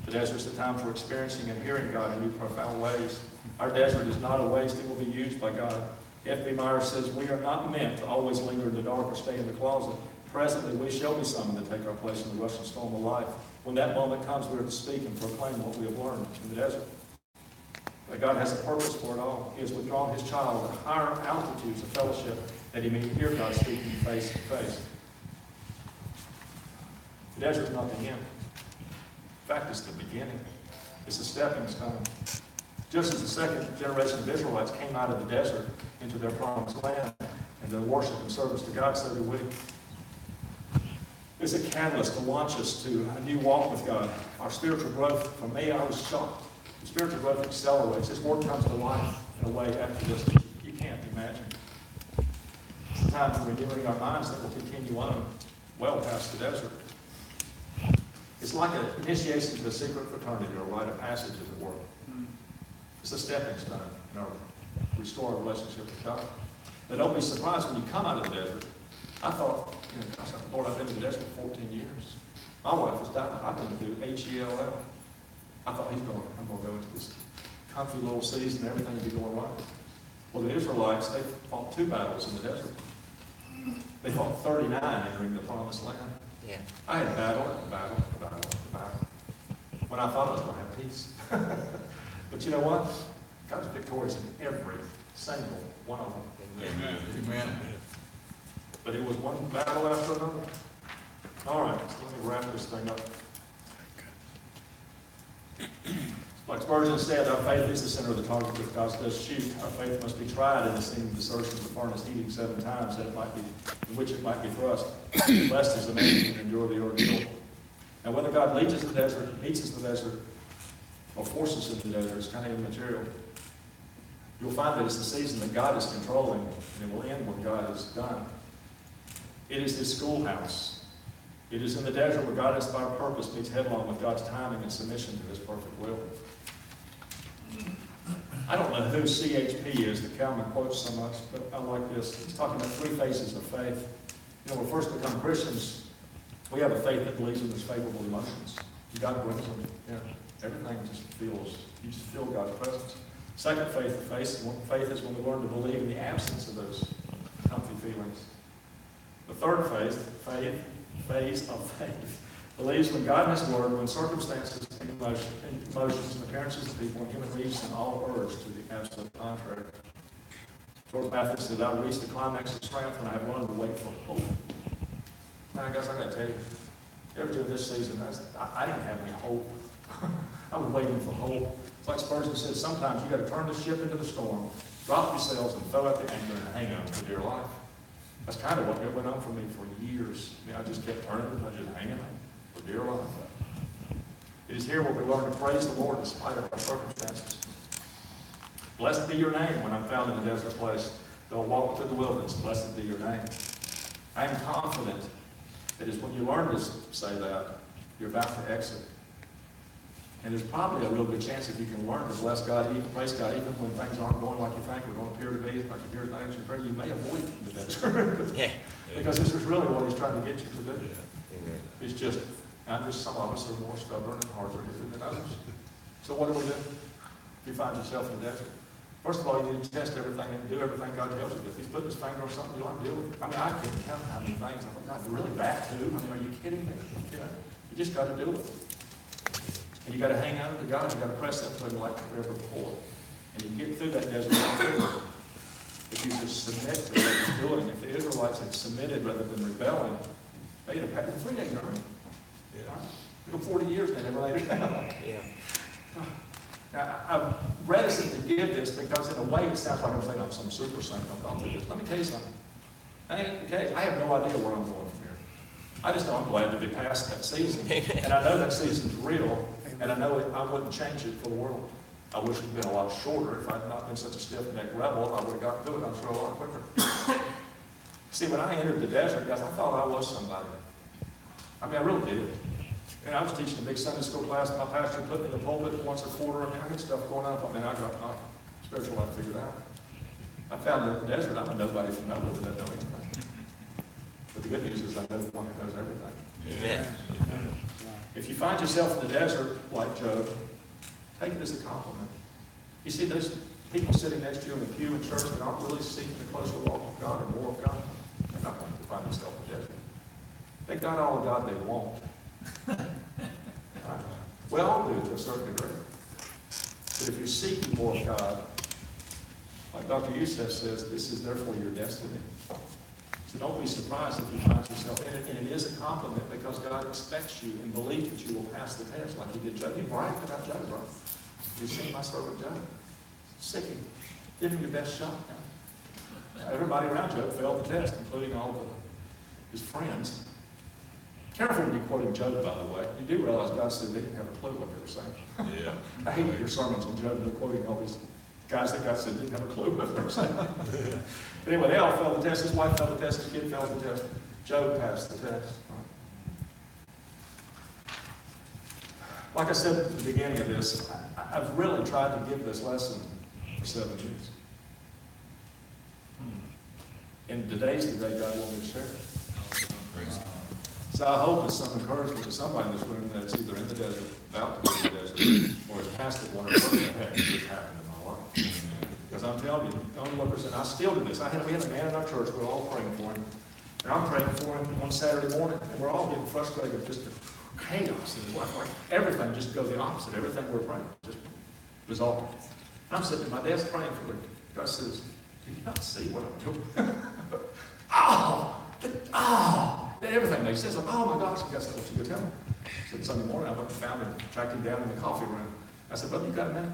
The desert is the time for experiencing and hearing God in new profound ways. Our desert is not a waste that will be used by God. F.B. Meyer says, we are not meant to always linger in the dark or stay in the closet. Presently, we shall be summoned to take our place in the rushing storm of life. When that moment comes, we are to speak and proclaim what we have learned in the desert. But God has a purpose for it all. He has withdrawn His child to higher altitudes of fellowship that He may hear God speaking face to face. The desert is not the end. In fact, it's the beginning. It's a stepping stone. Just as the second generation of Israelites came out of the desert into their promised land and their worship and service to God, so do we. It's a catalyst to launch us to a new walk with God. Our spiritual growth, for me, I was shocked. The spiritual growth accelerates. His word comes to life in a way after this that you can't imagine. It's a time for renewing our minds that will continue on well past the desert. It's like an initiation to a secret fraternity or a rite of passage, as it were. It's a stepping stone in our restored relationship with God. But don't be surprised when you come out of the desert. I thought, gosh, Lord, I've been in the desert for 14 years. My wife was dying. I've been through H-E-L-L. I thought I'm going to go into this comfy little season and everything will be going right. Well, the Israelites, they fought 2 battles in the desert. They fought 39 entering the promised land.
Yeah.
I had battle after battle after battle after battle. When I thought I was going to have peace. But you know what? God's victorious in every single one of them.
Amen. Amen.
But it was one battle after another. All right, so let me wrap this thing up. Like Spurgeon said, our faith is the center of the target that God does shoot. Our faith must be tried in the steam of the search of the furnace, heating 7 times, that it might be, in which it might be thrust. Blessed is the man who can endure the ordeal. And whether God leads us to the desert, meets us in the desert, or forces us into the desert, is kind of immaterial. You'll find that it's the season that God is controlling, and it will end when God is done. It is His schoolhouse. It is in the desert where God-inspired purpose meets headlong with God's timing and submission to His perfect will. I don't know who CHP is that Calvin quotes so much, but I like this. He's talking about 3 phases of faith. When we first become Christians, we have a faith that believes in these favorable emotions. God brings them. Everything just feels, you just feel God's presence. Second faith is when we learn to believe in the absence of those comfy feelings. The third phase of faith believes when God and His Word, when circumstances, emotions, and appearances of people, and human needs, and all urge to the absolute contrary. George Mathis said, I reached the climax of strength when I have learned to wait for hope. Now, guys, I got to tell you, ever during this season, I didn't have any hope. I was waiting for hope. It's like Spurgeon said, sometimes you got to turn the ship into the storm, drop yourselves, and throw out the anchor and hang on for dear life. That's kind of what went on for me for years. I just kept turning, I just hanging on for dear life. It is here where we learn to praise the Lord in spite of our circumstances. Blessed be your name when I'm found in the desert place. Though I walk through the wilderness, blessed be your name. I am confident that is when you learn to say that, you're about to exit. And there's probably a real good chance if you can learn to bless God, even praise God, even when things aren't going like you think they're going to appear to be, like you hear things, you may avoid the desert.
Yeah.
Because this is really what he's trying to get you to do.
Amen.
It's just, and there's some of us are more stubborn and harder than others. So what do we do? If you find yourself in the desert, first of all, you need to test everything and do everything God tells you. If he's putting his finger on something, you don't have to deal with it. I mean, I couldn't count how many things. I'm like, God, really that too? I mean, are you kidding me? You know, you just got to do it. And you got to hang out to God. You got to press that thing like never before. And you get through that desert. If you just submit to what he's doing, if the Israelites had submitted rather than rebelling, they'd have had a 3-day journey. It took 40 years, they never laid it down.
Yeah.
Now, I'm reticent to give this because in a way it sounds like I'm saying I'm some super saint. Let me tell you something. I have no idea where I'm going from here. I just know I'm glad to be past that season. And I know that season's real, and I know I wouldn't change it for the world. I wish it had been a lot shorter. If I'd not been such a stiff-necked rebel, I would have gotten through it, I'm sure, a lot quicker. See, when I entered the desert, guys, I thought I was somebody. I mean, I really did. And I was teaching a big Sunday school class, and my pastor put me in the pulpit once a quarter. I mean, I had stuff going on. I thought, man, I got my spiritual life figured out. I found that in the desert, I'm a nobody from nowhere that doesn't know anything. But the good news is I know the one who knows everything.
Amen.
If you find yourself in the desert, like Job, take it as a compliment. You see, those people sitting next to you in the pew in church that aren't really seeking a closer walk with God or more of God, they're not going to find themselves in the desert. They got all the God they want. We all do to a certain degree. But if you're seeking more of God, like Dr. Youssef says, this is therefore your destiny. So don't be surprised if you find yourself in it. And it is a compliment because God expects you and believes that you will pass the test like he did Job. He bragged about Job, right? You've seen my servant Job. Sick him. Give him your best shot. Everybody around Job failed the test, including all of his friends. Careful when you quoting Job, by the way. You do realize God said they didn't have a clue what they were saying.
Yeah.
I hate your sermons on Job. They're quoting all these guys that God said didn't have a clue what they were saying. But anyway, they all failed the test. His wife failed the test. His kid failed the test. Job passed the test. Like I said at the beginning of this, I've really tried to give this lesson for 7 years. And today's the day God wanted me to share it. So I hope it's some encouragement to somebody in this room that's either in the desert, about to be in the desert, or has passed it one or the other. Heck, this happened in my life. Because I'm telling you, the only one person, I still do this. We had a man in our church, we were all praying for him. And I'm praying for him on Saturday morning, and we're all getting frustrated with just the chaos in his life. Like everything just goes the opposite. Everything we're praying just resolved. And I'm sitting at my desk praying for him. God says, do you not see what I'm doing? Everything he says, like, oh my gosh, that's what you were telling me. So Sunday morning, I went and found him, tracked him down in the coffee room. I said, brother, you got a minute?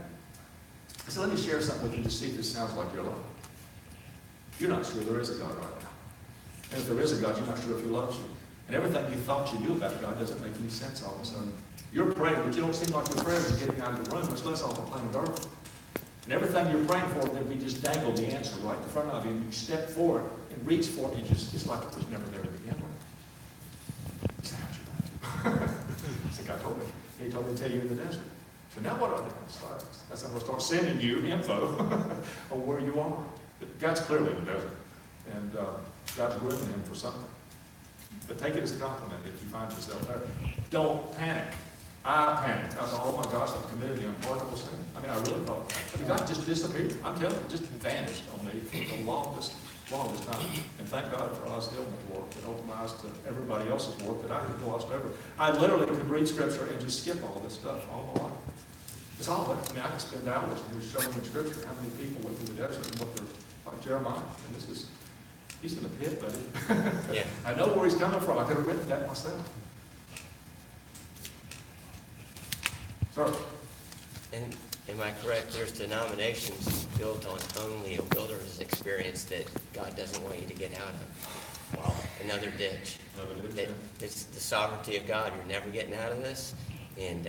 I said, let me share something with you to see if this sounds like your life. You're not sure there is a God right now. And if there is a God, you're not sure if he loves you. And everything you thought you knew about God doesn't make any sense all of a sudden. You're praying, but you don't seem like your prayers are getting out of the room, much less off the planet Earth. And everything you're praying for, then we just dangle the answer right in front of you, and you step forward and reach for it, and it's like it was never there to begin with. I think God told me. He told me to tell you in the desert. So now what are they going to start? That's I'm going to start sending you info on where you are. God's clearly in the desert, and God's grooming him for something. But take it as a compliment if you find yourself there. Don't panic. I panicked. I thought, oh my gosh, I've committed the unpardonable sin. I mean, I really thought, but God just disappeared. I'm telling you, just vanished on me for the longest time. And thank God for us doing the work that opened my eyes to everybody else's work that I had lost ever. I literally could read scripture and just skip all this stuff all my life. It's all there. I mean, I could spend hours and just showing in scripture how many people went through the desert and what they're like Jeremiah. And this is, he's in the pit, buddy.
Yeah.
I know where he's coming from. I could have written that myself. Sorry.
And am I correct, there's denominations built on only a wilderness experience that God doesn't want you to get out of? Wow. Another ditch. That it's the sovereignty of God. You're never getting out of this. And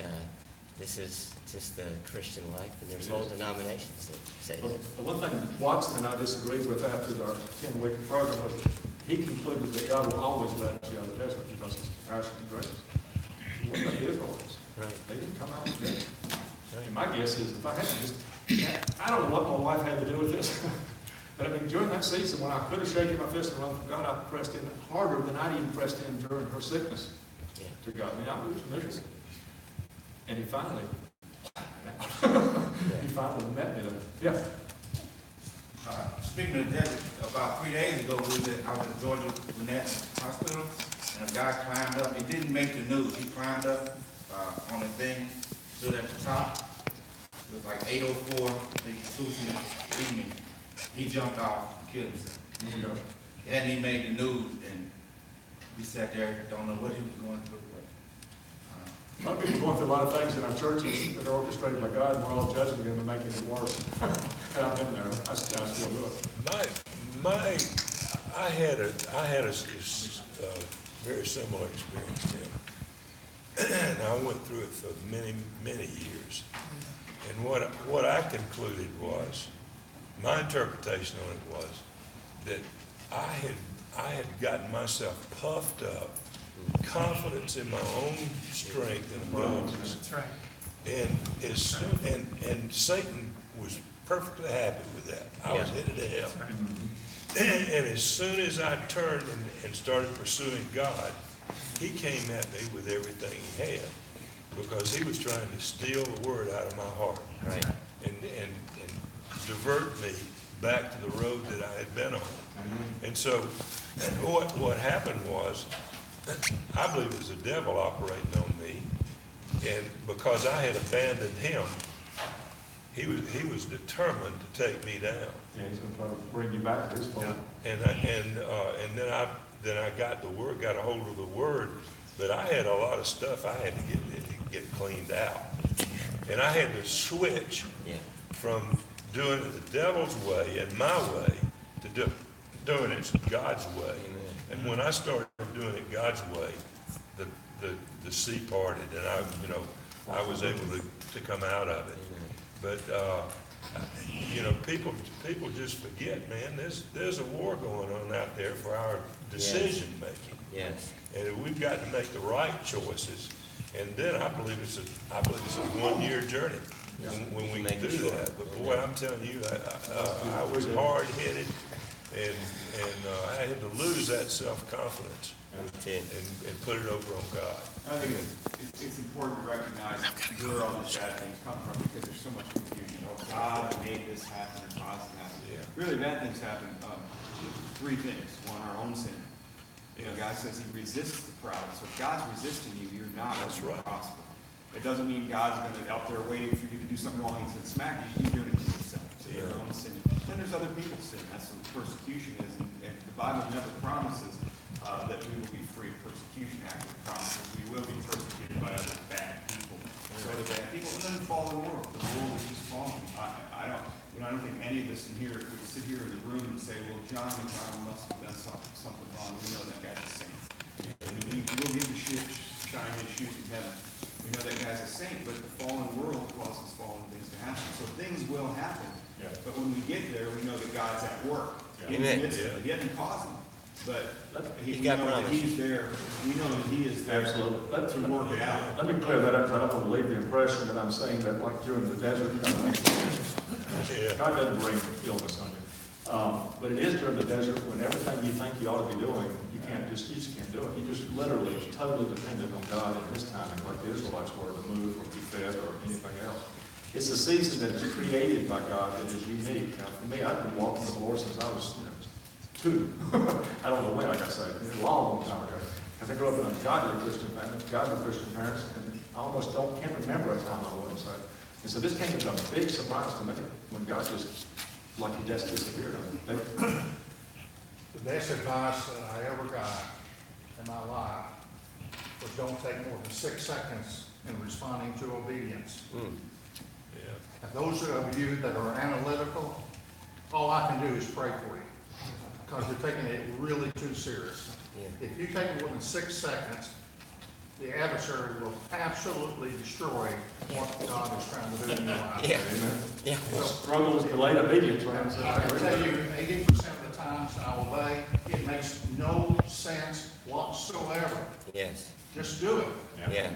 this is just the Christian life, and there's whole denominations that say
But
that.
the one thing Watson and I disagreed with after our 10-week program was he concluded that God will always let you out of the desert because it's compassion and grace. What about the Israelites?
Right.
They didn't come out of the desert. And my guess is if I had to just, I don't know what my wife had to do with this, but I mean, during that season when I could have shaken my fist and run from God, I pressed in harder than I'd even pressed in during her sickness
Yeah.
to God. I mean, I was miserable. And he finally, he finally met me there. Yeah.
Speaking of the desert, about 3 days ago, I was at Georgia Gwinnett Hospital, and a guy climbed up. He didn't make the news. He climbed up on a thing, stood at the top. It was like 8:04, Tuesday evening. He jumped off and killed himself. He hadn't even made the news, and we sat there, don't know what he was going through.
A lot of people are going through a lot of things in our churches that are orchestrated by God, and we're all judging them and making it worse. And I've been there. I still do it.
I had a very similar experience, Tim. And I went through it for many, many years. And what I concluded was, my interpretation on it was that I had gotten myself puffed up, confidence in my own strength and abilities.
That's right.
And Satan was perfectly happy with that. I was headed to hell. And as soon as I turned and started pursuing God, he came at me with everything he had, because he was trying to steal the word out of my heart.
Right.
And divert me back to the road that I had been on. And so what happened was, I believe it was the devil operating on me, and because I had abandoned him, he was determined to take me down.
Yeah, he's going to try to bring you back to his point.
And then I got a hold of the word, but I had a lot of stuff I had to get cleaned out, and I had to switch
Yeah.
from doing it the devil's way and my way to doing it God's way. And when I started doing it God's way, the sea parted, and I was able to come out of it. But people just forget, man. There's a war going on out there for our decision making.
Yes.
And we've got to make the right choices. And then I believe it's a 1-year journey when we do that. But boy, I'm telling you, I was hard headed, and I had to lose that self-confidence and put it over on God.
I think it's important to recognize where all these bad things come from, because there's so much confusion. Oh, God made this happen, or caused it to happen.
Yeah.
Really, bad things happen. 3 things. One, our own sin. God says he resists the proud. So if God's resisting you, you're not going to prosper. It doesn't mean God's going to be out there waiting for you to do something wrong. He's going to smack you. You're doing it to yourself. So your own sin. Then there's other people's sin. That's what persecution is. And the Bible never promises that we will be free of persecution. Actually promises we will be persecuted by other bad people. So other bad people, and then the fallen world. The world is just fallen. I don't think any of us in here would sit here in the room and say, well, John must have done something wrong. We know that guy's a saint. And we'll give the shine his shoes in heaven. We know that guy's a saint, but the fallen world causes fallen things to happen. So things will happen.
Yeah.
But when we get there, we know that God's at work.
Yeah.
In the midst of it. He hasn't caused them. But
He
we
got
know that
promise.
he's there. We know that he is there
Absolutely.
to work it out.
Let me clear that up, 'cause I don't want to leave the impression that I'm saying that like during the desert, God doesn't bring illness on you. But it is during the desert when everything you think you ought to be doing, you just can't do it. You just literally totally dependent on God and his timing, like the Israelites were, to move or be fed or anything else. It's a season that's created by God that is unique. Now, for me, I've been walking with the Lord since I was 2. I don't know when, like I say, a long time ago. Because I grew up in a godly Christian family, godly Christian parents, and I almost can't remember a time I wasn't saved. And so this came as a big surprise to me when God just, like he just disappeared on me.
The best advice that I ever got in my life was don't take more than 6 seconds in responding to obedience. And those of you that are analytical, all I can do is pray for you, because you're taking it really too serious. If you take more than 6 seconds, the adversary will absolutely destroy what God is trying to do in your life.
Yeah. Yeah.
Struggle is delayed obedience, right?
I can tell you, 80% of the times I obey, it makes no sense whatsoever.
Yes.
Just do it.
Yeah.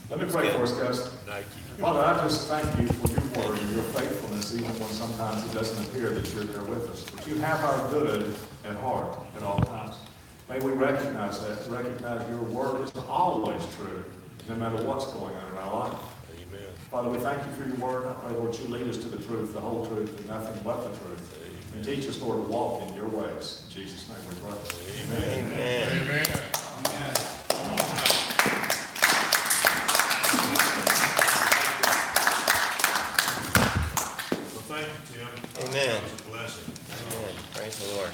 Let me pray for us, guys.
Thank you.
Father, I just thank you for your word and your faithfulness, even when sometimes it doesn't appear that you're there with us. But you have our good at heart at all times. May we recognize that, recognize your word is always true, no matter what's going on in our life.
Amen.
Father, we thank you for your word. I pray, Lord, you lead us to the truth, the whole truth, and nothing but the truth. And teach us, Lord, to walk in your ways. In Jesus' name we pray.
Amen.
Well, thank you, Tim.
Amen.
That was a blessing.
Amen. Praise the Lord.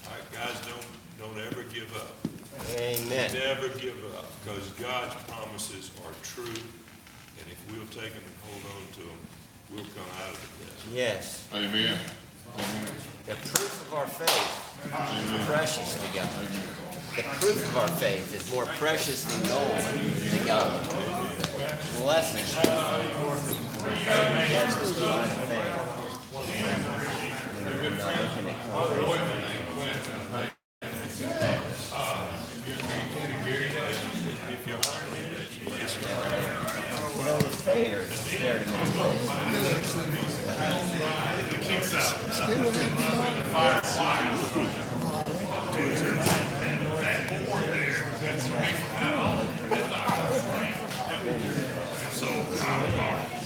All right, guys, don't ever give up.
Amen.
Never give up, because God's promises are true, and if we'll take them and hold on to them, we'll come out of it.
Yes.
Amen.
The proof of our faith is precious to God. The proof of our faith is more precious than gold to God. Blessings. That's the sign of faith. We're not looking at colors. You know, the fair is there to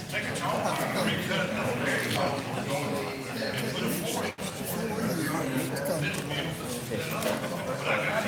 Take a chalk, recut, and put a fork